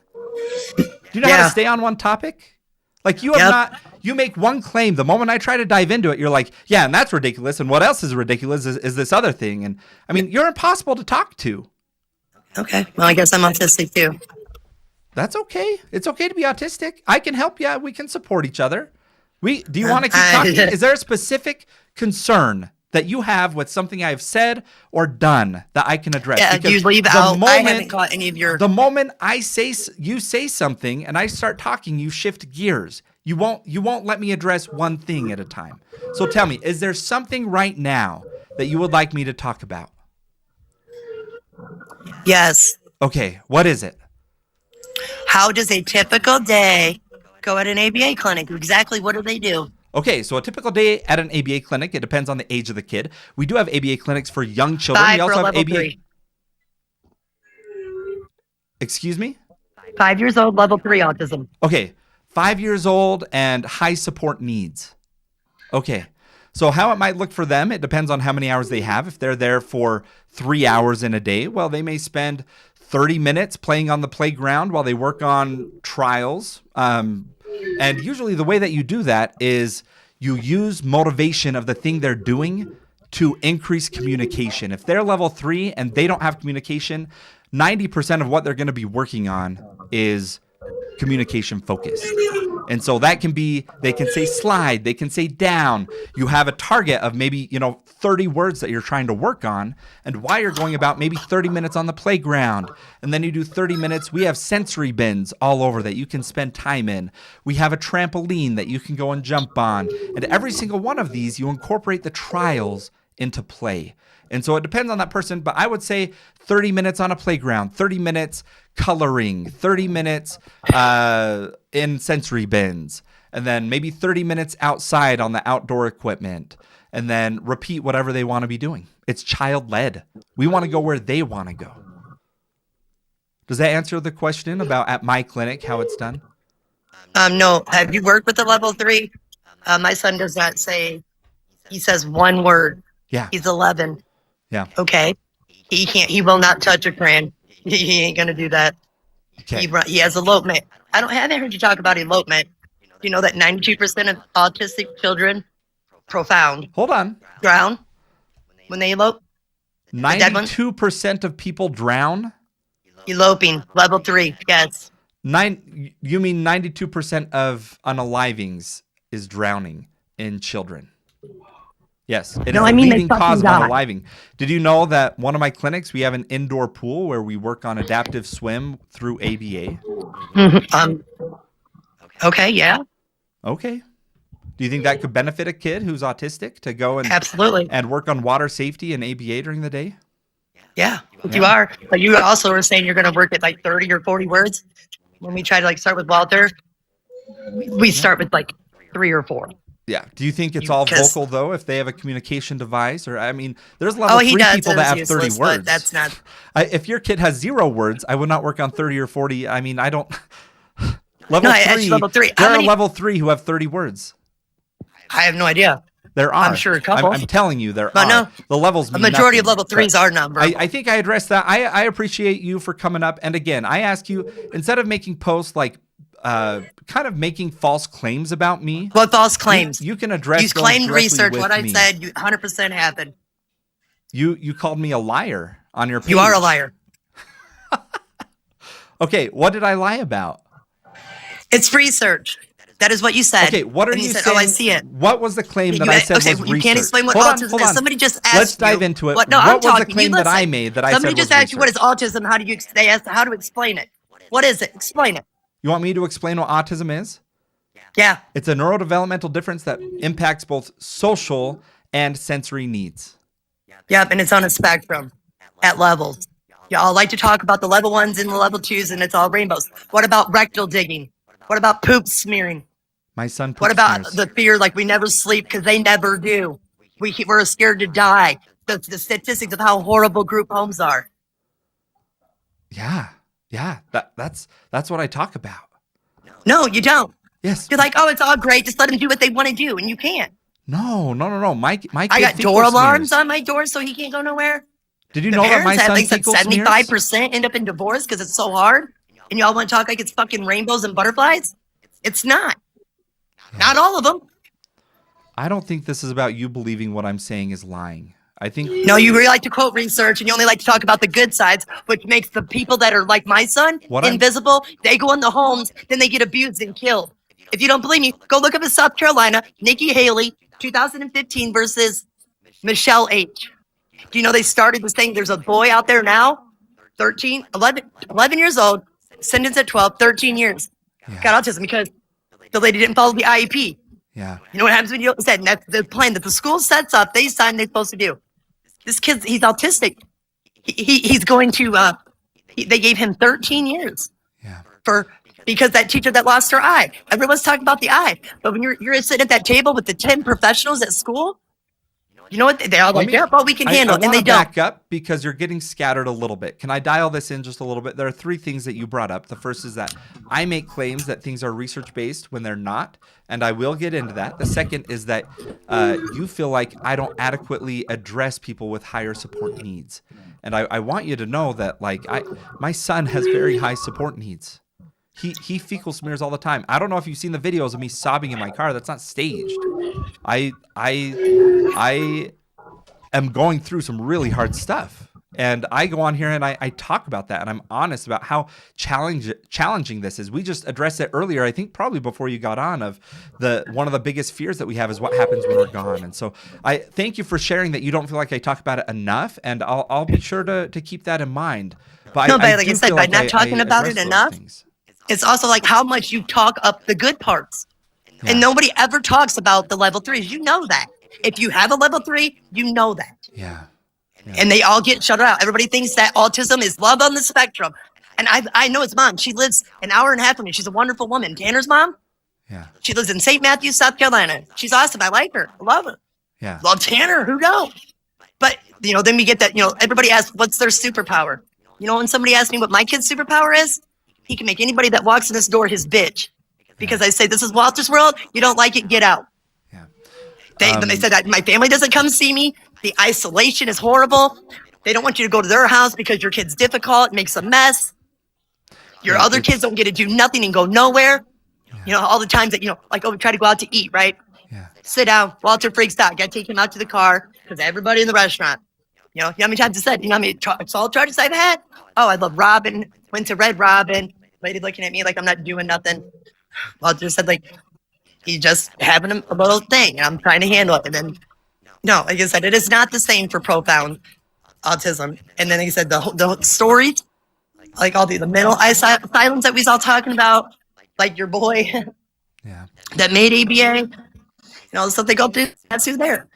Do you know how Yeah. to stay on one topic? Like you have Yep. not. You make one claim. The moment I try to dive into it, you're like, yeah, and that's ridiculous. And what else is ridiculous is this other thing. And I mean, you're impossible to talk to. Okay, well, I guess I'm autistic too. That's okay. It's okay to be autistic. I can help you. We can support each other. Do you want to keep talking? Is there a specific concern that you have with something I've said or done that I can address? Yeah, Because you leave out. I haven't caught any of your. the moment you say something and I start talking, you shift gears. You won't let me address one thing at a time. So tell me, is there something right now that you would like me to talk about? Yes. Okay, what is it? How does a typical day go at an ABA clinic? Exactly what do they do? Okay, so a typical day at an ABA clinic, it depends on the age of the kid. We do have ABA clinics for young children. We 5 for also a have level ABA. 3. Excuse me? 5 years old, level 3 autism. Okay, 5 years old and high support needs. Okay, so how it might look for them, it depends on how many hours they have. If they're there for 3 hours in a day, well, they may spend 30 minutes playing on the playground while they work on trials. And usually the way that you do that is you use motivation of the thing they're doing to increase communication. If they're level 3 and they don't have communication, 90% of what they're going to be working on is communication focused. And so that can be, they can say slide, they can say down. You have a target of maybe, 30 words that you're trying to work on, and why you're going about maybe 30 minutes on the playground. And then you do 30 minutes. We have sensory bins all over that you can spend time in. We have a trampoline that you can go and jump on. And every single one of these, you incorporate the trials into play. And so it depends on that person, but I would say 30 minutes on a playground, 30 minutes coloring, 30 minutes in sensory bins, and then maybe 30 minutes outside on the outdoor equipment, and then repeat whatever they want to be doing. It's child-led. We want to go where they want to go. Does that answer the question about at my clinic how it's done? No. Have you worked with a level 3? My son does not say. He says one word. Yeah. He's 11. Yeah. Okay. He can't. He will not touch a crayon. He ain't gonna do that. Okay. He has elopement. Haven't heard you talk about elopement. You know that 92% of autistic children, profound, Hold on. drown when they elope. 92% of people drown? Eloping, level 3, yes. You mean 92% of unalivings is drowning in children? Yes. It is No, the I mean they leading cause of fucking die. unaliving. Did you know that one of my clinics, we have an indoor pool where we work on adaptive swim through ABA? Okay, yeah, Okay. Do you think that could benefit a kid who's autistic to go absolutely. and work on water safety and ABA during the day? Yeah, if you are. But you also were saying you're going to work at like 30 or 40 words. When we try to like start with Walter, we start with like 3 or 4. Yeah. Do you think it's all vocal though? If they have a communication device, or I mean, there's level 3 people that have 30 words. That's not. If your kid has 0 words, I would not work on 30 or 40. I mean, I don't. Level 3. There are level 3 who have 30 words. I have no idea. There are. I'm sure a couple. I'm telling you, there But are. no, The levels. a majority of level 3s are number. I think I addressed that. I appreciate you for coming up. And again, I ask you, instead of making posts like kind of making false claims about me. What false claims? You can address. You claimed research. What I said, 100% happened. You called me a liar on your page. You are a liar. Okay, what did I lie about? It's research. That is what you said. Okay, what are you saying? Oh, I see it. What was the claim that I said was research? You can't explain what hold autism on. is. Somebody just asked Let's dive into it. No, what was the claim that I made that I said was Somebody just asked you what is research? autism. How do you? They asked how to explain it. What is it? Explain it. You want me to explain what autism is? Yeah. It's a neurodevelopmental difference that impacts both social and sensory needs. Yep, and it's on a spectrum at levels. Y'all like to talk about the level 1s and the level 2s, and it's all rainbows. What about rectal digging? What about poop smearing? My son poop What about smears. the fear, like we never sleep because they never do? We're scared to die. The statistics of how horrible group homes are. Yeah. That's what I talk about. No, you don't. Yes. You're like, oh, it's all great. Just let them do what they want to do, and you can't. No. My kid I got fecal door smears. alarms on my door so he can't go nowhere. Did you know that my son fecal smears? 75% end up in divorce because it's so hard, and y'all want to talk like it's fucking rainbows and butterflies? It's not. Not all of them. I don't think this is about you believing what I'm saying is lying. I think No, you really like to quote research, and you only like to talk about the good sides, which makes the people that are like my son invisible. They go in the homes, then they get abused and killed. If you don't believe me, go look up in South Carolina, Nikki Haley, 2015 versus Michelle H. Do you know they started this thing? There's a boy out there now, 11 years old, sentenced at 12, 13 years. Got autism because the lady didn't follow the IEP. Yeah. You know what happens when you said that's the plan that the school sets up, they sign they're supposed to do. This kid, he's autistic. He's going to, they gave him 13 years. Yeah. Because that teacher that lost her eye. Everyone's talking about the eye. But when you're sitting at that table with the 10 professionals at school, you know what? They're all like, yeah, well, we can handle it. And they don't. Back up because you're getting scattered a little bit. Can I dial this in just a little bit? There are 3 things that you brought up. The first is that I make claims that things are research-based when they're not, and I will get into that. The second is that you feel like I don't adequately address people with higher support needs. And I want you to know that, like, my son has very high support needs. He fecal smears all the time. I don't know if you've seen the videos of me sobbing in my car. That's not staged. I am going through some really hard stuff. And I go on here and I talk about that, and I'm honest about how challenging this is. We just addressed it earlier, I think probably before you got on, of one of the biggest fears that we have is what happens when we're gone. And so I thank you for sharing that you don't feel like I talk about it enough, and I'll be sure to keep that in mind. But like I said, by not talking about it enough, it's also like how much you talk up the good parts. Yeah. And nobody ever talks about the level 3s. You know that. If you have a level 3, you know that. Yeah. And they all get shut out. Everybody thinks that autism is love on the spectrum. And I know his mom. She lives an hour and a half from me. She's a wonderful woman. Tanner's mom. Yeah. She lives in St. Matthews, South Carolina. She's awesome. I like her. I love her. Yeah. Love Tanner. Who don't? But, then we get that, everybody asks, what's their superpower? You know, when somebody asks me what my kid's superpower is, he can make anybody that walks in this door his bitch. Because I say, this is Walter's world. You don't like it, get out. Yeah. They said that my family doesn't come see me. The isolation is horrible. They don't want you to go to their house because your kid's difficult, makes a mess. Your other kids don't get to do nothing and go nowhere. You know, all the times that, you know, like, oh, we try to go out to eat, right? Yeah. Sit down. Walter freaks out. Got to take him out to the car because everybody in the restaurant. You know how many times I said, you know how many salt charges I've had? Oh, I love Robin. Went to Red Robin. Lady looking at me like I'm not doing nothing. Walter said, like, he's just having a little thing. And I'm trying to handle it. And then, no, like I said, it is not the same for profound autism. And then he said the stories, like all the mental asylums that we was all talking about, like your boy Yeah. that made ABA, and all the stuff they go through, that's who they're.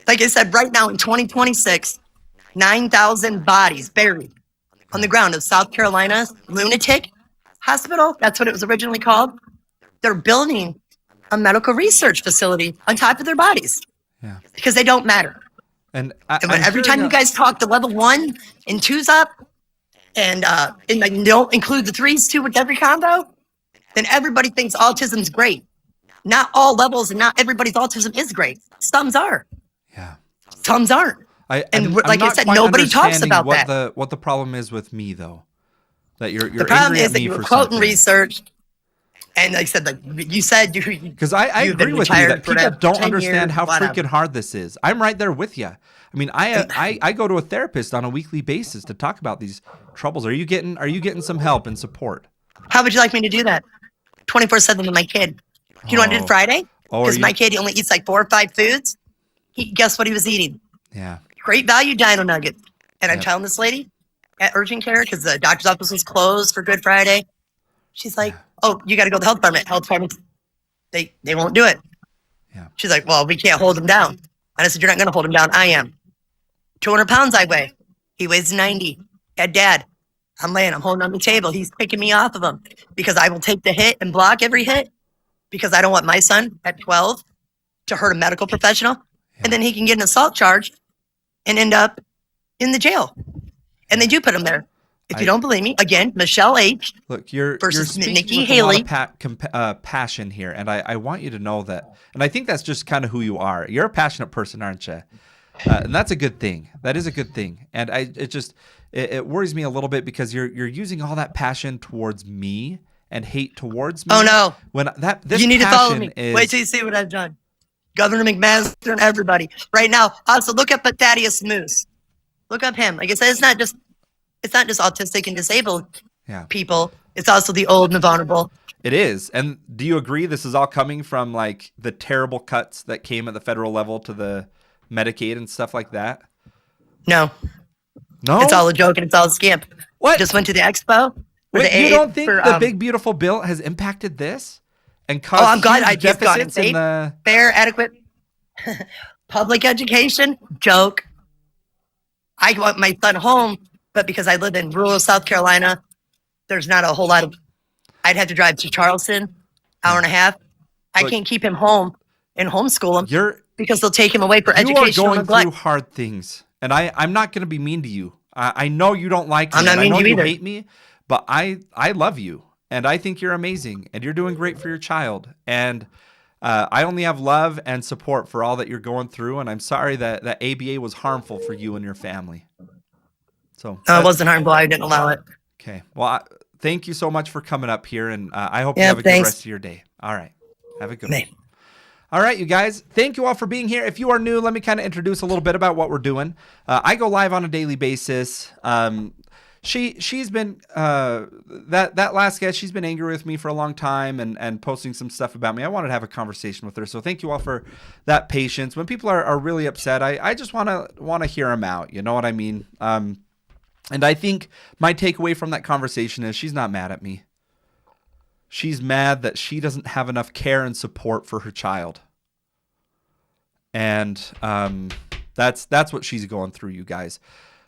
Like I said, right now in 2026, 9,000 bodies buried on the ground of South Carolina's lunatic hospital. That's what it was originally called. They're building a medical research facility on top of their bodies. Yeah. Because they don't matter. And every time you guys talk the level 1 and 2's up, and like don't include the 3s too with every combo, then everybody thinks autism's great. Not all levels and not everybody's autism is great. Some's are. Yeah. Some's aren't. I'm like I not said, quite nobody talks understanding about what that. What the problem is with me though. That you're The problem angry is at that me you were for quoting something. research, and like I said, like you said, because I you've agree been with you retired that for people don't 10 understand years, how whatever. freaking hard this is. I'm right there with you. I mean, I go to a therapist on a weekly basis to talk about these troubles. Are you getting some help and support? How would you like me to do that? 24/7 with my kid. You know what I did Friday? Because my kid, he only eats like 4 or 5 foods. Guess what he was eating? Yeah. Great value dino nuggets. And I'm Yep. telling this lady at urgent care, because the doctor's office was closed for Good Friday. She's like, oh, you got to go to the health department. Health department, they won't do it. Yeah. She's like, well, we can't hold him down. And I said, you're not going to hold him down. I am. 200 pounds I weigh. He weighs 90. Dad, I'm holding on the table. He's picking me off of him because I will take the hit and block every hit because I don't want my son at 12 to hurt a medical professional. And then he can get an assault charge and end up in the jail. And they do put him there. If you don't believe me, again, Michelle H. Look, you're versus speaking Nikki with Haley. a lot of passion here, and I want you to know that. And I think that's just kind of who you are. You're a passionate person, aren't you? And that's a good thing. That is a good thing. And it worries me a little bit because you're using all that passion towards me and hate towards me. Oh no! When this you need to follow passion me. Wait till you see what I've done. Governor McMaster and everybody right now. Also, look up Thaddeus Moose. Look up him. Like I said, it's not just autistic and disabled people. It's also the old and vulnerable. It is. And do you agree this is all coming from like the terrible cuts that came at the federal level to the Medicaid and stuff like that? No. It's all a joke and it's all a scam. What? Just went to the expo. Wait, you don't think the big beautiful bill has impacted this and caused I'm glad I just got deficits it. in the Fair, adequate public education? Joke. I want my son home, but because I live in rural South Carolina, there's not a whole lot of. I'd have to drive to Charleston, hour and a half. I can't keep him home and homeschool him because they'll take him away for educational You are going neglect. through hard things, and I'm not going to be mean to you. I know you don't like me. I'm not mean I know to you either. hate me, but I love you, and I think you're amazing, and you're doing great for your child. And I only have love and support for all that you're going through, and I'm sorry that ABA was harmful for you and your family. So No, it wasn't harmful. I didn't allow it. Okay. Well, thank you so much for coming up here, and I hope you have a good rest of your day. All right. Have a good one. All right, you guys. Thank you all for being here. If you are new, let me kind of introduce a little bit about what we're doing. I go live on a daily basis. She's been that last guest. She's been angry with me for a long time and posting some stuff about me. I wanted to have a conversation with her, so thank you all for that patience. When people are really upset, I just want to hear them out. You know what I mean? And I think my takeaway from that conversation is she's not mad at me. She's mad that she doesn't have enough care and support for her child. And that's what she's going through, you guys.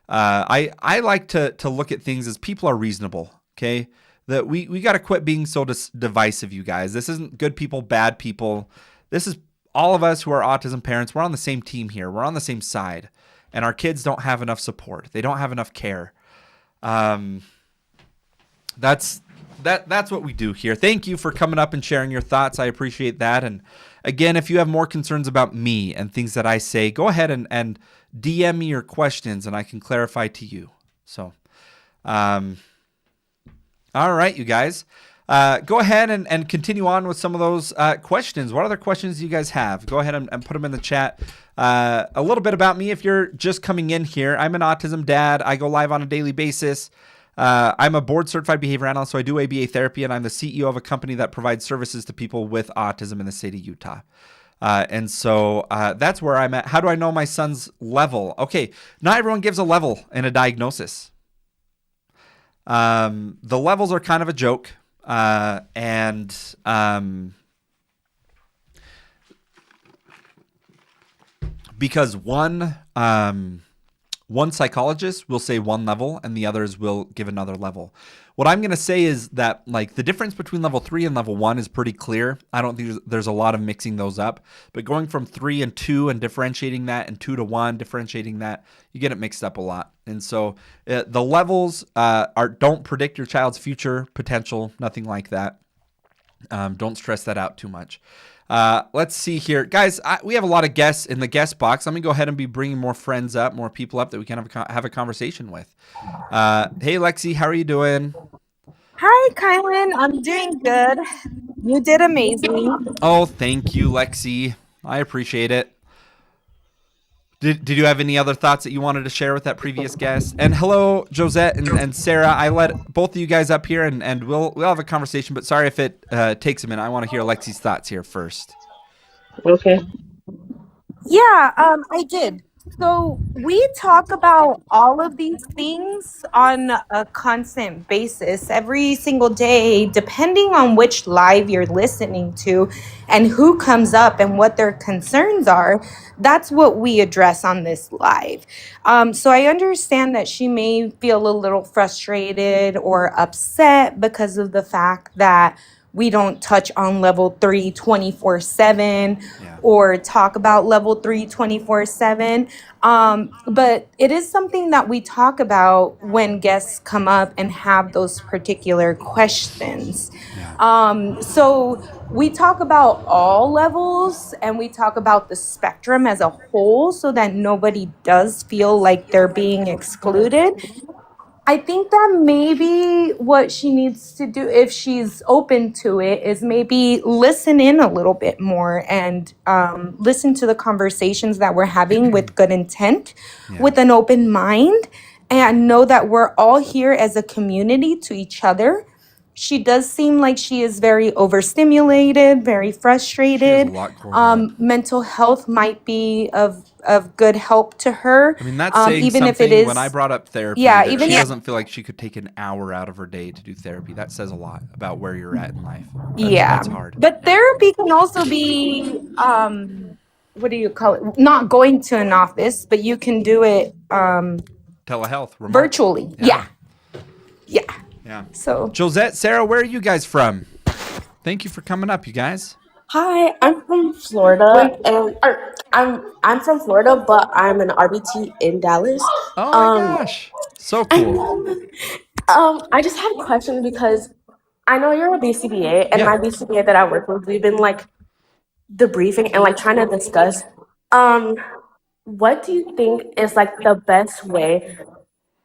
I like to look at things as people are reasonable, okay? That we got to quit being so divisive, you guys. This isn't good people, bad people. This is all of us who are autism parents. We're on the same team here. We're on the same side. And our kids don't have enough support. They don't have enough care. That's what we do here. Thank you for coming up and sharing your thoughts. I appreciate that. And again, if you have more concerns about me and things that I say, go ahead and DM me your questions and I can clarify to you. So, all right, you guys. Go ahead and continue on with some of those questions. What other questions do you guys have? Go ahead and put them in the chat. A little bit about me if you're just coming in here. I'm an autism dad. I go live on a daily basis. I'm a board-certified behavior analyst, so I do ABA therapy, and I'm the CEO of a company that provides services to people with autism in the state of Utah. And so that's where I'm at. How do I know my son's level? Okay, not everyone gives a level in a diagnosis. The levels are kind of a joke, because one psychologist will say one level and the others will give another level. What I'm going to say is that like the difference between level 3 and level 1 is pretty clear. I don't think there's a lot of mixing those up, but going from 3 and 2 and differentiating that and 2 to 1, differentiating that, you get it mixed up a lot. And so the levels don't predict your child's future potential, nothing like that. Don't stress that out too much. Let's see here. Guys, we have a lot of guests in the guest box. Let me go ahead and be bringing more friends up, more people up that we can have a conversation with. Hey, Lexi, how are you doing? Hi, Kylan. I'm doing good. You did amazing. Oh, thank you, Lexi. I appreciate it. Did you have any other thoughts that you wanted to share with that previous guest? And hello, Josette and Sarah. I let both of you guys up here, and we'll have a conversation. But sorry if it takes a minute. I want to hear Lexi's thoughts here first. Okay. Yeah, I did. So we talk about all of these things on a constant basis every single day, depending on which live you're listening to and who comes up and what their concerns are. That's what we address on this live. So I understand that she may feel a little frustrated or upset because of the fact that we don't touch on level 3 24/7 or talk about level 3 24/7. But it is something that we talk about when guests come up and have those particular questions. So we talk about all levels and we talk about the spectrum as a whole so that nobody does feel like they're being excluded. I think that maybe what she needs to do, if she's open to it, is maybe listen in a little bit more and listen to the conversations that we're having with good intent, with an open mind, and know that we're all here as a community to each other. She does seem like she is very overstimulated, very frustrated. She has a lot going on. Mental health might be of good help to her. I mean, that's saying even something. if it is, when I brought up therapy, yeah, that even she if- doesn't feel like she could take an hour out of her day to do therapy. That says a lot about where you're at in life. That's hard. But therapy can also be, what do you call it? Not going to an office, but you can do it Telehealth, remote. virtually. Yeah. So, Josette, Sarah, where are you guys from? Thank you for coming up, you guys. Hi, I'm from Florida, and I'm from Florida, but I'm an RBT in Dallas. Oh my gosh, so cool. I just had a question because I know you're a BCBA, and my BCBA that I work with, we've been like debriefing and like trying to discuss. What do you think is like the best way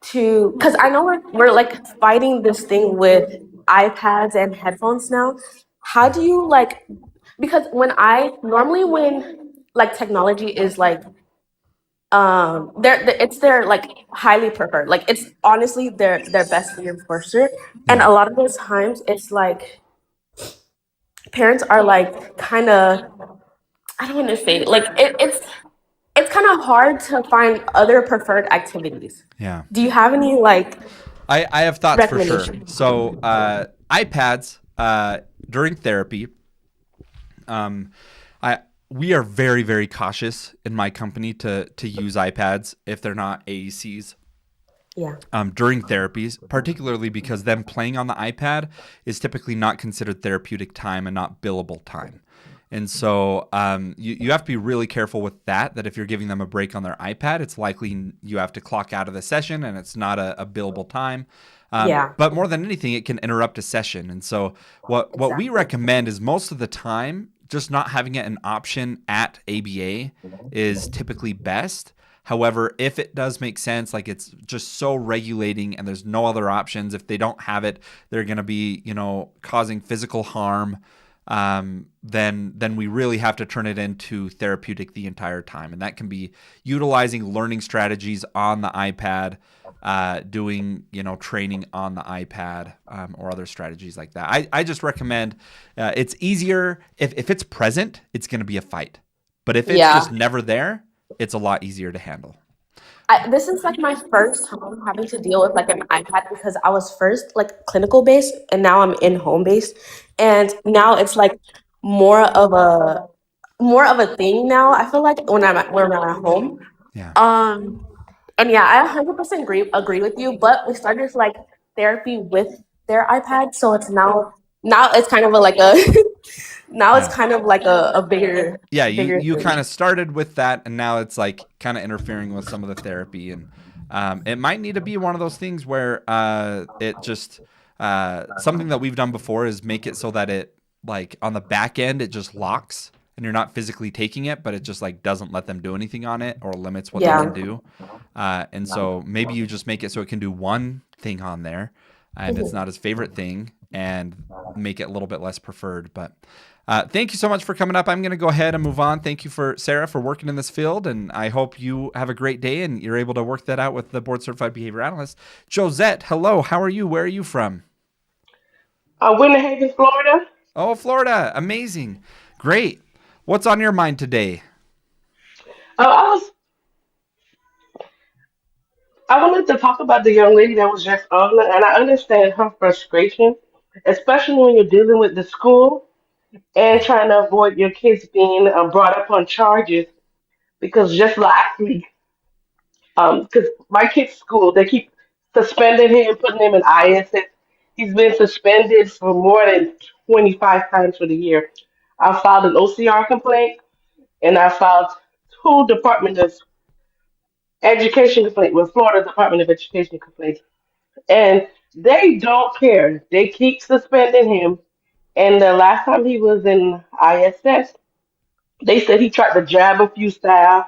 to? Because I know we're like fighting this thing with iPads and headphones now. How do you like? Because when like technology is like it's their like highly preferred, like it's honestly their best reinforcer, and a lot of those times it's like parents are like kind of, I don't want to say like it's kind of hard to find other preferred activities. Do you have any like I have thoughts for sure. recommendations? So iPads during therapy, we are very, very cautious in my company to use iPads if they're not AECs. During therapies, particularly because them playing on the iPad is typically not considered therapeutic time and not billable time. And so you have to be really careful with that if you're giving them a break on their iPad, it's likely you have to clock out of the session and it's not a billable time. Yeah, But more than anything, it can interrupt a session. And so what we exactly. recommend is most of the time, just not having it an option at ABA is typically best. However, if it does make sense, like it's just so regulating and there's no other options, if they don't have it, they're going to be, causing physical harm. Then we really have to turn it into therapeutic the entire time. And that can be utilizing learning strategies on the iPad, doing, training on the iPad, or other strategies like that. I just recommend, it's easier if it's present, it's going to be a fight. But if it's just never there, it's a lot easier to handle. This is like my first time having to deal with like an iPad because I was first like clinical based and now I'm in home based, and now it's like more of a thing now. I feel like when I'm at home. Yeah. And yeah, I 100% agree with you. But we started like therapy with their iPad, so it's now it's kind of like a now it's Yeah. kind of like a bigger Yeah, bigger you kind thing. of started with that, and now it's like kind of interfering with some of the therapy, and it might need to be one of those things where it just something that we've done before is make it so that it like on the back end it just locks, and you're not physically taking it, but it just like doesn't let them do anything on it or limits what they Yeah. can do, and so maybe you just make it so it can do one thing on there, and it's Mhm. not his favorite thing, and make it a little bit less preferred, but. Thank you so much for coming up. I'm going to go ahead and move on. Thank you Sarah for working in this field, and I hope you have a great day and you're able to work that out with the board certified behavior analyst. Josette, hello. How are you? Where are you from? Winter Haven, Florida. Oh, Florida. Amazing. Great. What's on your mind today? I was I wanted to talk about the young lady that was just on, and I understand her frustration, especially when you're dealing with the school and Yeah. trying to avoid your kids being brought up on charges. Because just last week, because my kid's school, they keep suspending him, putting him in ISS. He's been suspended for more than 25 times for the year. I filed an OCR complaint, and I filed two Department of Education complaint with Florida Department of Education complaints, and they don't care. They keep suspending him. And the last time he was in ISS, they said he tried to jab a few staff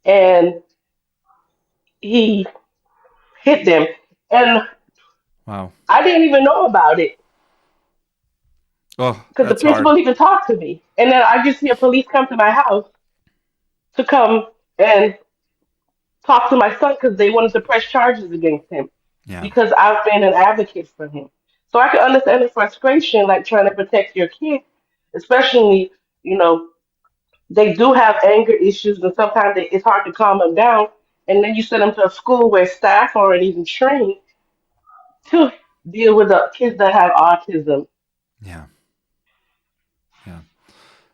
and he hit them. And Wow. I didn't even know about it Oh, because the that's hard. principal even talked to me. And then I just see a police come to my house to come and talk to my son because they wanted to press charges against him Yeah. because I've been an advocate for him. So I can understand the frustration, like trying to protect your kid, especially, you know, they do have anger issues and sometimes it's hard to calm them down. And then you send them to a school where staff aren't even trained to deal with the kids that have autism. Yeah. Yeah.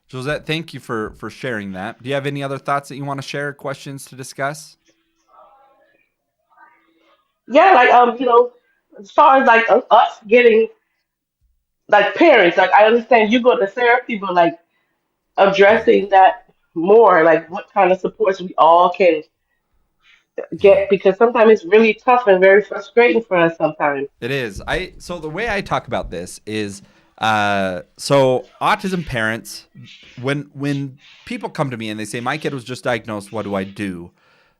Josette, thank you for sharing that. Do you have any other thoughts that you want to share, questions to discuss? Yeah, like as far as like us getting like parents, like I understand you go to therapy, but like Yeah. addressing that more, like what kind of supports we all can Yeah. get, because sometimes it's really tough and very frustrating for us sometimes. It is. So the way I talk about this is so autism parents, when people come to me and they say my kid was just diagnosed, what do I do?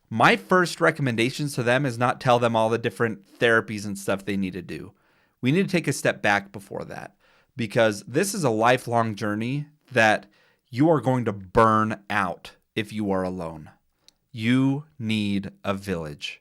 My first recommendations to them is not tell them all the different therapies and stuff they need to do. We need to take a step back before that, because this is a lifelong journey that you are going to burn out if you are alone. You need a village.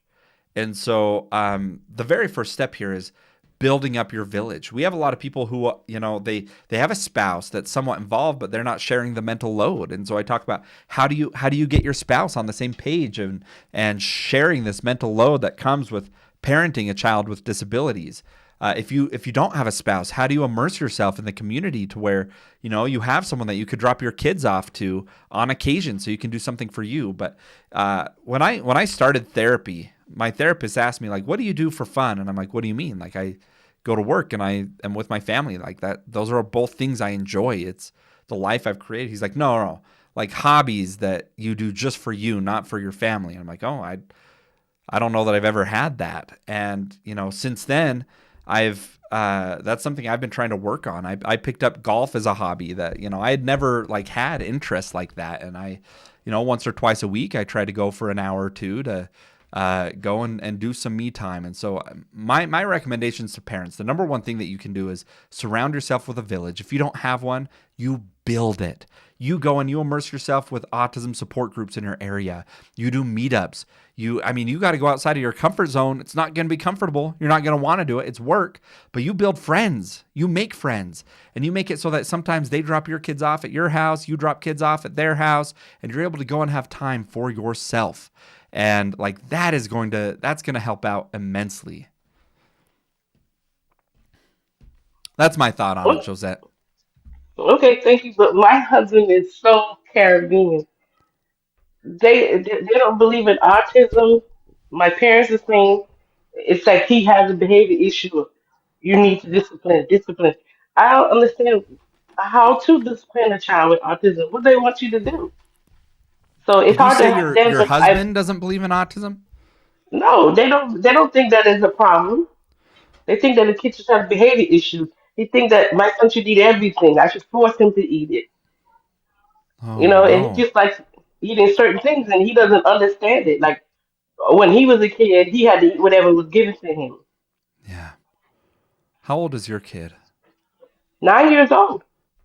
And so the very first step here is building up your village. We have a lot of people who, they have a spouse that's somewhat involved, but they're not sharing the mental load. And so I talk about how do you get your spouse on the same page and sharing this mental load that comes with parenting a child with disabilities. If you don't have a spouse, how do you immerse yourself in the community to where you have someone that you could drop your kids off to on occasion, so you can do something for you? But when I started therapy, my therapist asked me, like, what do you do for fun? And I'm like, what do you mean? Like, I go to work and I am with my family, like that. Those are both things I enjoy. the life I've created. He's like, no, no, no, like hobbies that you do just for you, not for your family. And I'm like, oh, I don't know that I've ever had that. And, since then that's something I've been trying to work on. I picked up golf as a hobby that, I had never like had interest like that. And once or twice a week, I try to go for an hour or two to go and do some me time. And so my recommendations to parents, the number one thing that you can do is surround yourself with a village. If you don't have one, you build it. You go and you immerse yourself with autism support groups in your area. You do meetups. You got to go outside of your comfort zone. It's not going to be comfortable. You're not going to want to do it. It's work, but you build friends. You make friends, and you make it so that sometimes they drop your kids off at your house, you drop kids off at their house, and you're able to go and have time for yourself. And like that's going to help out immensely. That's my thought on it, Josette. Okay, thank you. But my husband is so Caribbean. They don't believe in autism. My parents are saying it's like he has a behavior issue. You need to discipline. I don't understand how to discipline a child with autism. What they want you to do. So it's Did you hard to say have them, your but I husband doesn't believe in autism? no, they don't think that is a problem. They think that the kid just has behavior issues. They think that my son should eat everything. I should force him to eat it. Oh And he no. just likes eating certain things and he doesn't understand it. Like when he was a kid, he had to eat whatever was given to him. Yeah. How old is your kid? 9 years old.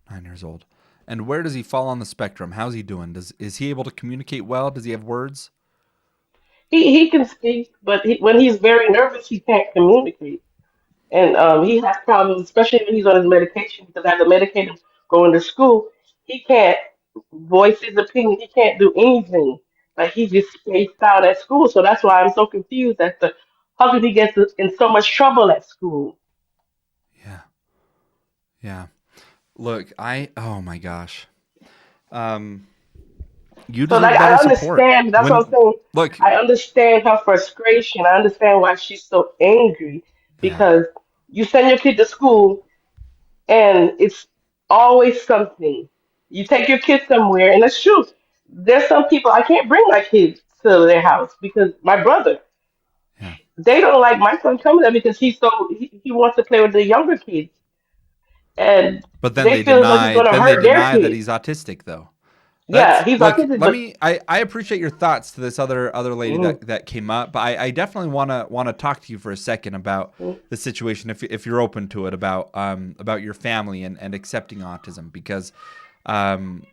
9 years old. And where does he fall on the spectrum? How's he doing? Is he able to communicate well? Does he have words? He can speak, but when he's very nervous, he can't communicate. And he has problems, especially when he's on his medication, because as a medicated going to school, he can't voice his opinion. He can't do anything. Like he just spaced out at school. So that's why I'm so confused as to how did he get in so much trouble at school. Yeah. Yeah. Look, oh my gosh. You So deserve like I better support. understand. That's what I'm saying. Look, I understand her frustration. I understand why she's so angry yeah. because you send your kid to school and it's always something. You take your kids somewhere, and it's true. There's some people I can't bring my kids to their house because my brother. Yeah. They don't like my son coming there because he wants to play with the younger kids, and But then they they feel as though he's deny going to then they hurt their deny that kids. he's autistic though. Yeah, he's Look, autistic, let but me I appreciate your thoughts to this other lady mm, that came up, but I definitely wanna talk to you for a second about mm, the situation if you're open to it about your family and accepting autism because um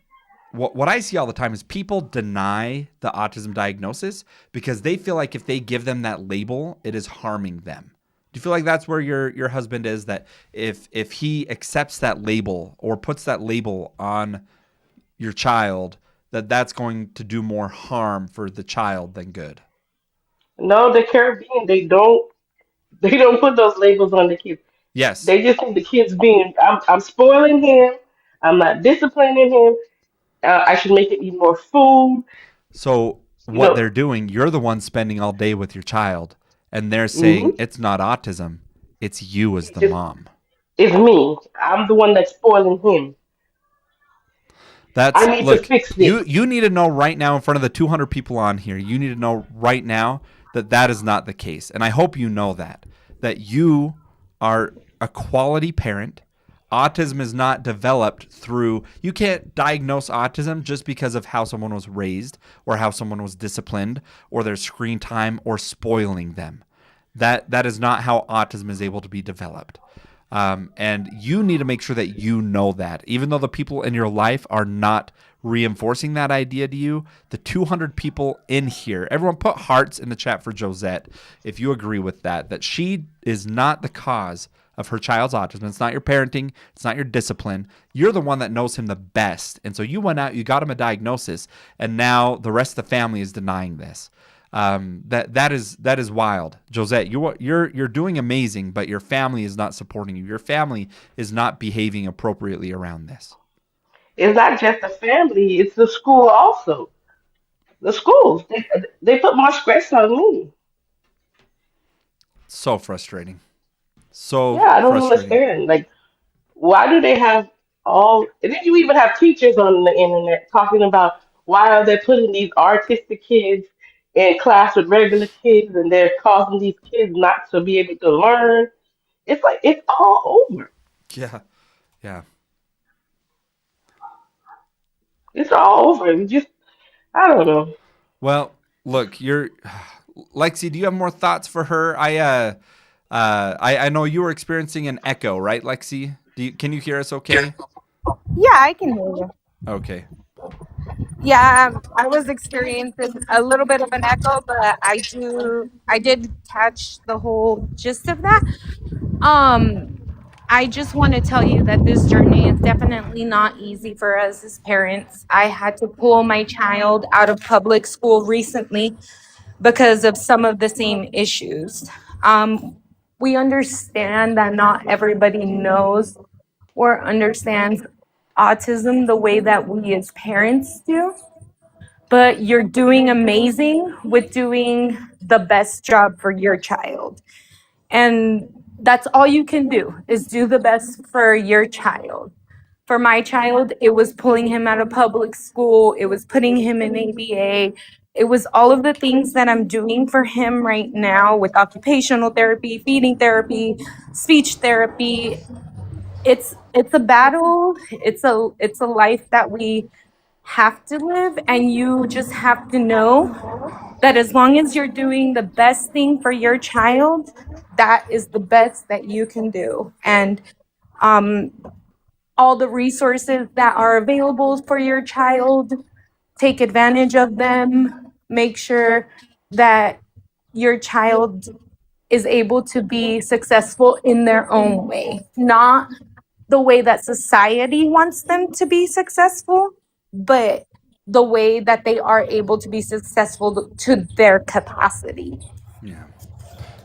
what I see all the time is people deny the autism diagnosis because they feel like if they give them that label, it is harming them. Do you feel like that's where your husband is? That if he accepts that label or puts that label on your child, that's going to do more harm for the child than good? no, the Caribbean they don't put those labels on the kids. Yes. They just think the kids being I'm spoiling him. I'm not disciplining him. I should make him eat more food. So You what know, they're doing, you're the one spending all day with your child, and they're saying hmm it's not autism, it's you as the it's, mom. it's me. I'm the one that's spoiling him. I need to Look, fix this. you need to know right now in front of the 200 people on here, you need to know right now that is not the case. And I hope you know that you are a quality parent. Autism is not developed through, you can't diagnose autism just because of how someone was raised or how someone was disciplined or their screen time or spoiling them. That is not how autism is able to be developed. And you need to make sure that you know that. Even though the people in your life are not reinforcing that idea to you, the 200 people in here, everyone put hearts in the chat for Josette if you agree with that she is not the cause of her child's autism. It's not your parenting. It's not your discipline. You're the one that knows him the best. And so you went out, you got him a diagnosis, and now the rest of the family is denying this. That is wild, Josette. You're doing amazing, but your family is not supporting you. Your family is not behaving appropriately around this. It's not just the family; it's the school also. The schools they put more stress on me. So frustrating. Yeah, So I don't frustrating. understand. Like, why do they have all, and then you even have teachers on the internet talking about why are they putting these artistic kids in class with regular kids, and they're causing these kids not to be able to learn. It's like it's all over. Yeah. Yeah. It's all over. We just, I don't know. Well, look, you're Lexi, do you have more thoughts for her? I know you were experiencing an echo, right, Lexi? Can you hear us okay? Yeah, I can hear you. Okay. Yeah, I was experiencing a little bit of an echo, but I did catch the whole gist of that. Um, I just want to tell you that this journey is definitely not easy for us as parents. I had to pull my child out of public school recently because of some of the same issues. We understand that not everybody knows or understands autism the way that we as parents do, but you're doing amazing with doing the best job for your child. And that's all you can do is do the best for your child. For my child, it was pulling him out of public school, it was putting him in ABA. It was all of the things that I'm doing for him right now with occupational therapy, feeding therapy, speech therapy. It's a battle. It's a life that we have to live, and you just have to know that as long as you're doing the best thing for your child, that is the best that you can do. And um, all the resources that are available for your child, take advantage of them. Make sure that your child is able to be successful in their own way, not the way that society wants them to be successful, but the way that they are able to be successful to their capacity. Yeah.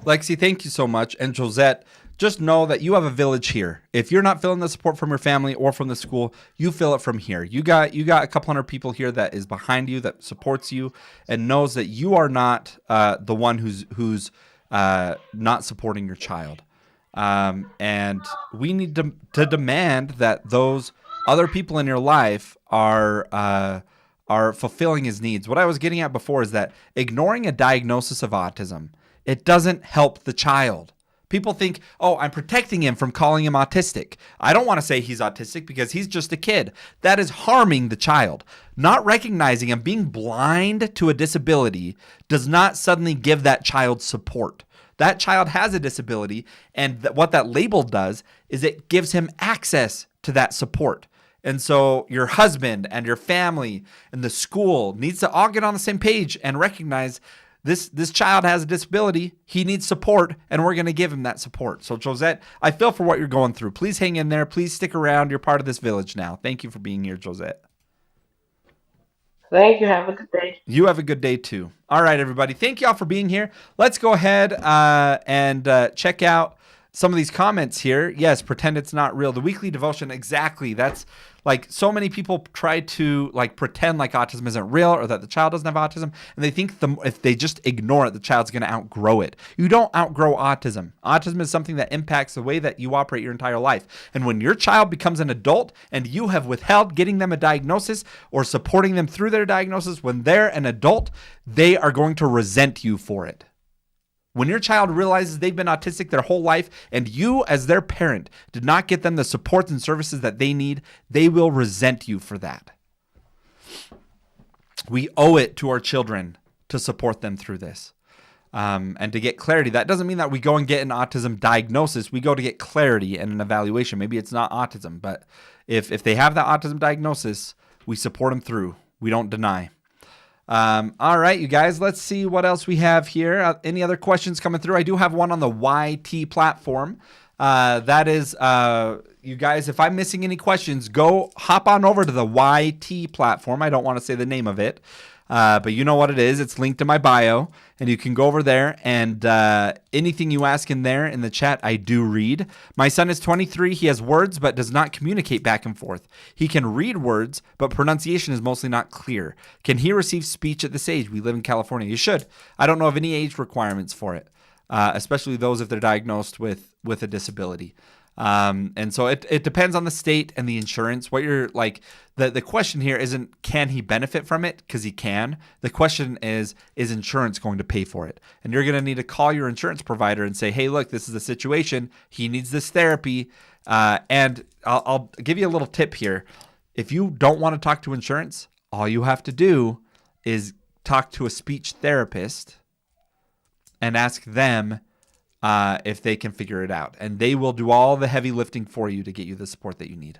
Lexi, thank you so much. And Josette, just know that you have a village here. If you're not feeling the support from your family or from the school, you feel it from here. You got a couple hundred people here that is behind you, that supports you, and knows that you are not the one who's not supporting your child. And we need to demand that those other people in your life are fulfilling his needs. What I was getting at before is that ignoring a diagnosis of autism, it doesn't help the child. People think, oh, I'm protecting him from calling him autistic. I don't want to say he's autistic because he's just a kid. That is harming the child. Not recognizing and being blind to a disability does not suddenly give that child support. That child has a disability, and what that label does is it gives him access to that support. And so your husband and your family and the school needs to all get on the same page and recognize this child has a disability. He needs support, and we're going to give him that support. So Josette, I feel for what you're going through. Please hang in there. Please stick around. You're part of this village now. Thank you for being here, Josette. Thank you. Have a good day. You have a good day too. All right, everybody. Thank you all for being here. Let's go ahead and check out some of these comments here. Yes, pretend it's not real. The weekly devotion, exactly. That's like so many people try to like pretend like autism isn't real or that the child doesn't have autism, and they think if they just ignore it, the child's going to outgrow it. You don't outgrow autism. Autism is something that impacts the way that you operate your entire life. And when your child becomes an adult and you have withheld getting them a diagnosis or supporting them through their diagnosis, when they're an adult, they are going to resent you for it. When your child realizes they've been autistic their whole life and you as their parent did not get them the supports and services that they need, they will resent you for that. We owe it to our children to support them through this. And to get clarity. That doesn't mean that we go and get an autism diagnosis. We go to get clarity and an evaluation. Maybe it's not autism, but if they have that autism diagnosis, we support them through. We don't deny. All right, you guys, let's see what else we have here. Any other questions coming through? I do have one on the YT platform. That is, you guys, if I'm missing any questions, go hop on over to the YT platform. I don't want to say the name of it, but you know what it is. It's linked in my bio, and you can go over there, and anything you ask in there in the chat, I do read. My son is 23. He has words, but does not communicate back and forth. He can read words, but pronunciation is mostly not clear. Can he receive speech at this age? We live in California. You should. I don't know of any age requirements for it, especially those if they're diagnosed with a disability. And so it depends on the state and the insurance. What you're like, the question here isn't can he benefit from it, because he can. The question is insurance going to pay for it? And you're going to need to call your insurance provider and say, hey, look, this is the situation. He needs this therapy. And I'll give you a little tip here. If you don't want to talk to insurance, all you have to do is talk to a speech therapist and ask them if they can figure it out. And they will do all the heavy lifting for you to get you the support that you need.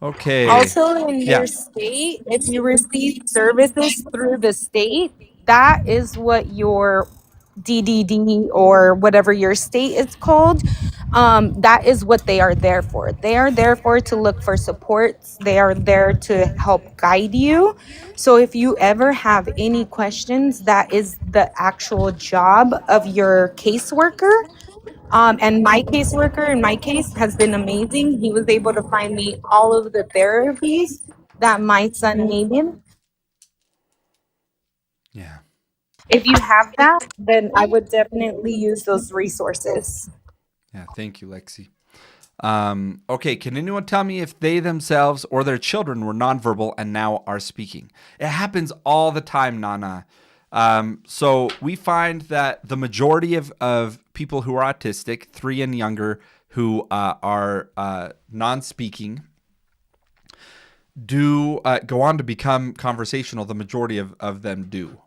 Okay. Also, in your state, if you receive services through the state, that is what your DDD or whatever your state is called, that is what they are there for. They are there for to look for supports. They are there to help guide you. So if you ever have any questions, that is the actual job of your caseworker. And my caseworker, in my case, has been amazing. He was able to find me all of the therapies that my son needed. Yeah. If you have that, then I would definitely use those resources. Yeah. Thank you, Lexi. Okay. Can anyone tell me if they themselves or their children were nonverbal and now are speaking? It happens all the time, Nana. So we find that the majority of people who are autistic, 3 and younger, who are non-speaking, do go on to become conversational. The majority of them do.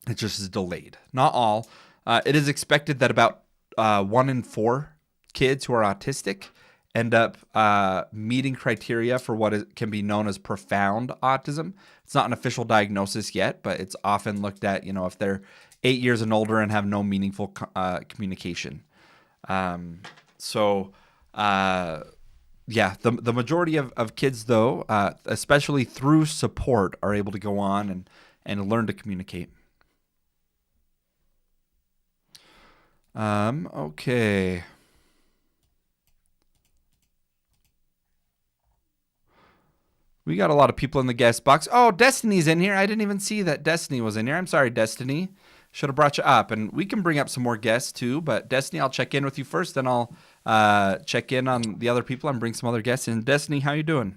It just is delayed. Not all. It is expected that about 1 in 4 kids who are autistic end up meeting criteria for what can be known as profound autism. It's not an official diagnosis yet, but it's often looked at, if they're 8 years and older and have no meaningful communication. The majority of kids, though, especially through support, are able to go on and learn to communicate. Okay. We got a lot of people in the guest box. Oh, Destiny's in here. I didn't even see that Destiny was in here. I'm sorry, Destiny. Should have brought you up. And we can bring up some more guests too. But Destiny, I'll check in with you first. Then I'll check in on the other people and bring some other guests in. Destiny, how you doing?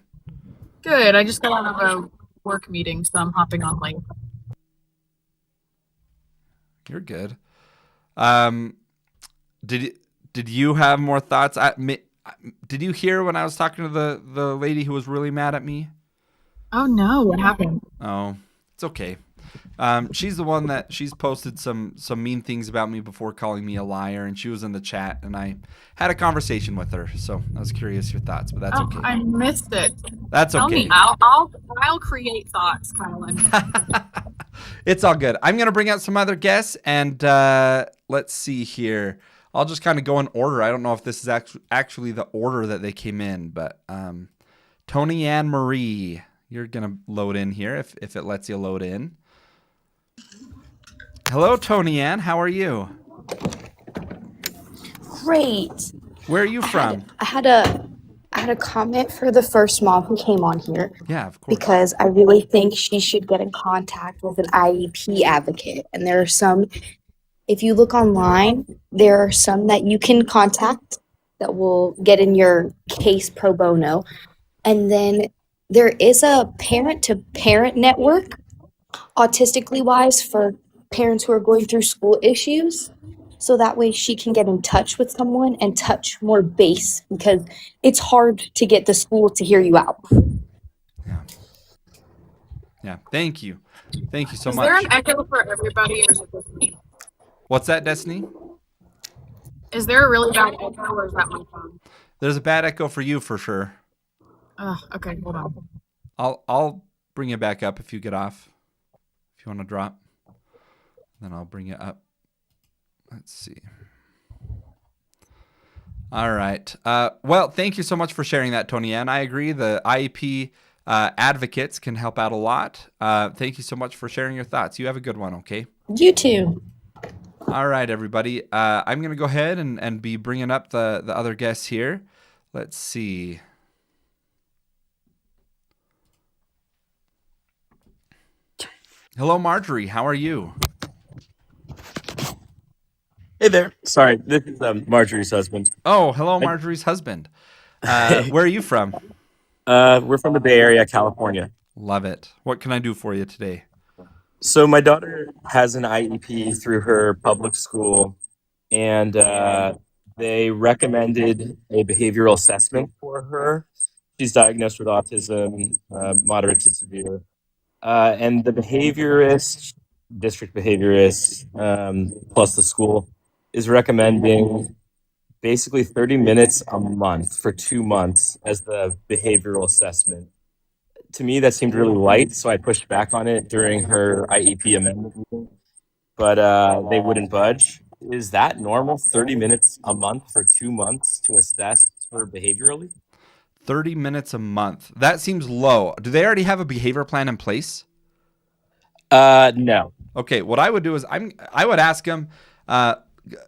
Good. I just got out of a work meeting, so I'm hopping on late. You're good. Did you have more thoughts? Did you hear when I was talking to the lady who was really mad at me? Oh no, what happened? Oh, it's okay. She's the one that she's posted some mean things about me before, calling me a liar, and she was in the chat, and I had a conversation with her. So I was curious your thoughts, but that's okay. I missed it. That's Tell okay. me. I'll create thoughts, Kylan. It's all good. I'm gonna bring out some other guests, and let's see here. I'll just kind of go in order. I don't know if this is actually the order that they came in, but Tony Ann Marie, you're gonna load in here if it lets you load in. Hello, Tony Ann. How are you? Great. Where are you from? I had a comment for the first mom who came on here. Yeah, of course. Because I really think she should get in contact with an IEP advocate. And there are some, if you look online, there are some that you can contact that will get in your case pro bono. And then there is a parent-to-parent network, autistically wise, for parents who are going through school issues. So that way she can get in touch with someone and touch more base, because it's hard to get the school to hear you out. Yeah. Thank you. Thank you so much. Is there an echo for everybody, or is it just me? What's that, Destiny? Is there a really bad echo, or is that my phone? There's a bad echo for you for sure. Okay, hold on. I'll bring you back up if you get off. If you want to drop, then I'll bring you up. Let's see. All right. Well, thank you so much for sharing that, Tony Ann. I agree. The IEP advocates can help out a lot. Thank you so much for sharing your thoughts. You have a good one, okay? You too. All right, everybody. I'm going to go ahead and be bringing up the other guests here. Let's see. Hello, Marjorie. How are you? Hey there. Sorry, this is Marjorie's husband. Oh, hello, I, Marjorie's husband. Where are you from? we're from the Bay Area, California. Love it. What can I do for you today? So my daughter has an IEP through her public school, and they recommended a behavioral assessment for her. She's diagnosed with autism, moderate to severe, and the behaviorist, district behaviorist, plus the school is recommending basically 30 minutes a month for 2 months as the behavioral assessment. To me, that seemed really light, so I pushed back on it during her IEP amendment meeting, but they wouldn't budge. Is that normal? 30 minutes a month for 2 months to assess her behaviorally? 30 minutes a month. That seems low. Do they already have a behavior plan in place? No. Okay, what I would do is I would ask them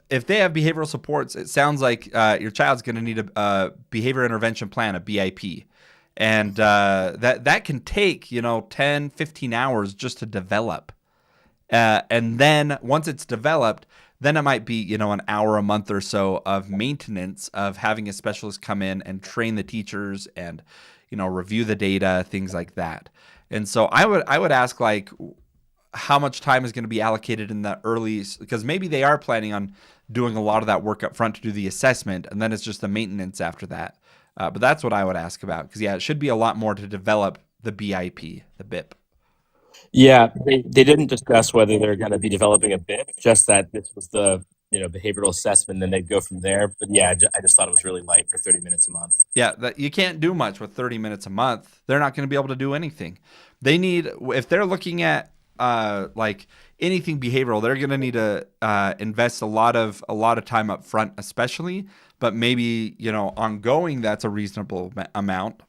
if they have behavioral supports. It sounds like your child's going to need a behavior intervention plan, a BIP. And that can take, 10, 15 hours just to develop. And then once it's developed, then it might be, an hour a month or so of maintenance of having a specialist come in and train the teachers and, review the data, things like that. And so I would ask, like, how much time is going to be allocated in the early, because maybe they are planning on doing a lot of that work up front to do the assessment, and then it's just the maintenance after that. But that's what I would ask about, because it should be a lot more to develop the BIP, the BIP. Yeah, they didn't discuss whether they're going to be developing a BIP, just that this was the behavioral assessment, and then they'd go from there. But yeah, I just thought it was really light for 30 minutes a month. Yeah, you can't do much with 30 minutes a month. They're not going to be able to do anything. They need, if they're looking at like anything behavioral, they're going to need to invest a lot of time up front, especially. But maybe ongoing, that's a reasonable amount.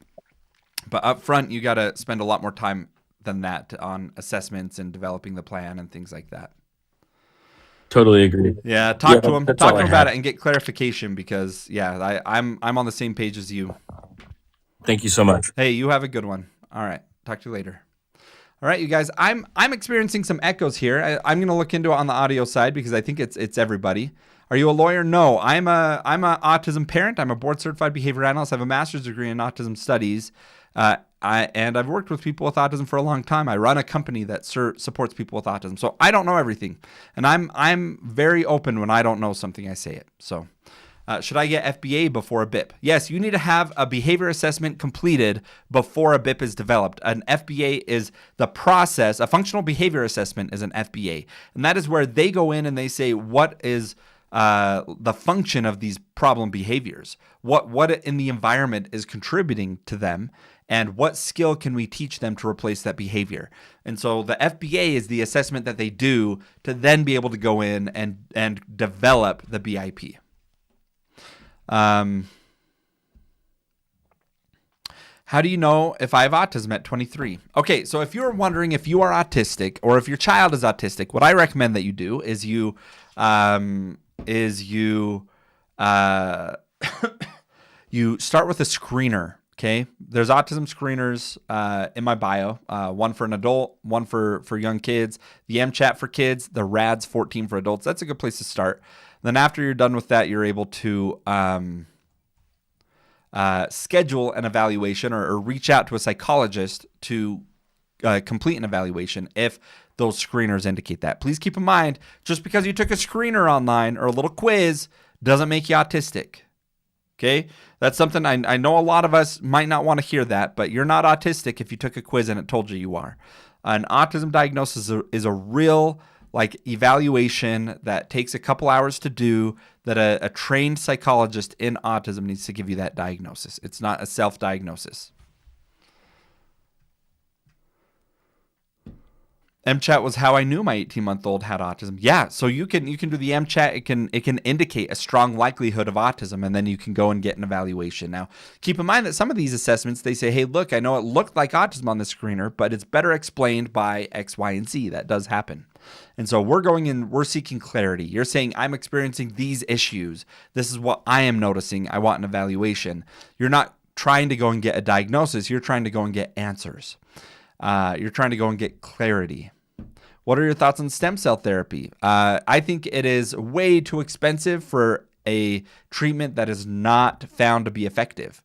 But up front, you got to spend a lot more time than that on assessments and developing the plan and things like that. Totally agree. Yeah, talk to them all I about have. it and get clarification, because I'm on the same page as you. Thank you so much. Hey, you have a good one. All right, talk to you later. All right, you guys, I'm experiencing some echoes here. I'm going to look into it on the audio side because I think it's everybody. Are you a lawyer? No, I'm a autism parent. I'm a board certified behavior analyst. I have a master's degree in autism studies. And I've worked with people with autism for a long time. I run a company that supports people with autism. So I don't know everything. And I'm very open when I don't know something, I say it. So should I get FBA before a BIP? Yes, you need to have a behavior assessment completed before a BIP is developed. An FBA is the process. A functional behavior assessment is an FBA. And that is where they go in and they say, what is the function of these problem behaviors? What in the environment is contributing to them? And what skill can we teach them to replace that behavior? And so the FBA is the assessment that they do to then be able to go in and develop the BIP. How do you know if I have autism at 23? Okay, so if you're wondering if you are autistic or if your child is autistic, what I recommend that you do is you you start with a screener. Okay, there's autism screeners in my bio, one for an adult, one for young kids, the MChat for kids, the RADS 14 for adults. That's a good place to start. Then after you're done with that, you're able to schedule an evaluation or reach out to a psychologist to complete an evaluation if those screeners indicate that. Please keep in mind, just because you took a screener online or a little quiz doesn't make you autistic. Okay, that's something I know a lot of us might not want to hear that, but you're not autistic if you took a quiz and it told you you are. An autism diagnosis is a real evaluation that takes a couple hours to do, that a trained psychologist in autism needs to give you that diagnosis. It's not a self-diagnosis. MChat was how I knew my 18-month-old had autism. Yeah, so you can do the MChat. It can indicate a strong likelihood of autism, and then you can go and get an evaluation. Now, keep in mind that some of these assessments, they say, hey, look, I know it looked like autism on the screener, but it's better explained by X, Y, and Z. That does happen. And so we're seeking clarity. You're saying, I'm experiencing these issues. This is what I am noticing. I want an evaluation. You're not trying to go and get a diagnosis. You're trying to go and get answers. You're trying to go and get clarity. What are your thoughts on stem cell therapy? I think it is way too expensive for a treatment that is not found to be effective.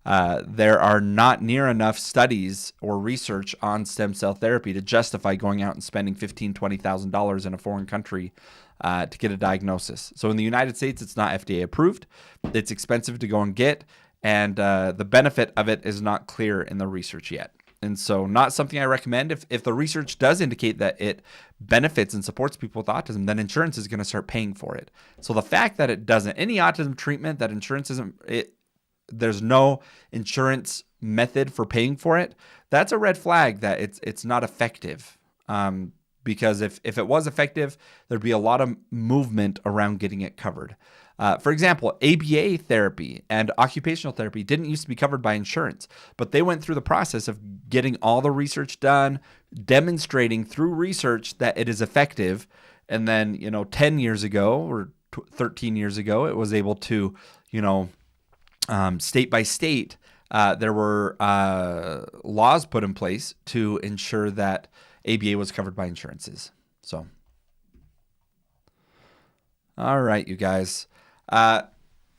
There are not near enough studies or research on stem cell therapy to justify going out and spending $15,000, $20,000 in a foreign country to get a diagnosis. So in the United States, it's not FDA approved. It's expensive to go and get, and the benefit of it is not clear in the research yet. And so not something I recommend. If the research does indicate that it benefits and supports people with autism, then insurance is going to start paying for it. So the fact that it doesn't, any autism treatment that insurance isn't, there's no insurance method for paying for it, that's a red flag that it's not effective. Because if it was effective, there'd be a lot of movement around getting it covered. For example, ABA therapy and occupational therapy didn't used to be covered by insurance, but they went through the process of getting all the research done, demonstrating through research that it is effective. And then, 10 years ago or 13 years ago, it was able to, state by state, there were laws put in place to ensure that ABA was covered by insurances. So, all right, you guys.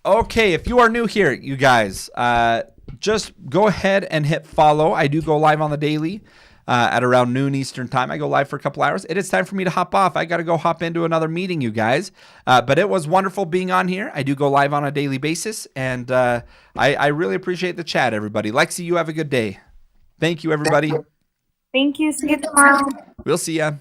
Okay, if you are new here, you guys, just go ahead and hit follow. I do go live on the daily at around noon Eastern time. I go live for a couple hours. It is time for me to hop off. I got to go hop into another meeting, you guys. But it was wonderful being on here. I do go live on a daily basis, and I really appreciate the chat, everybody. Lexi, you have a good day. Thank you, everybody. Thank you. See you tomorrow. We'll see ya.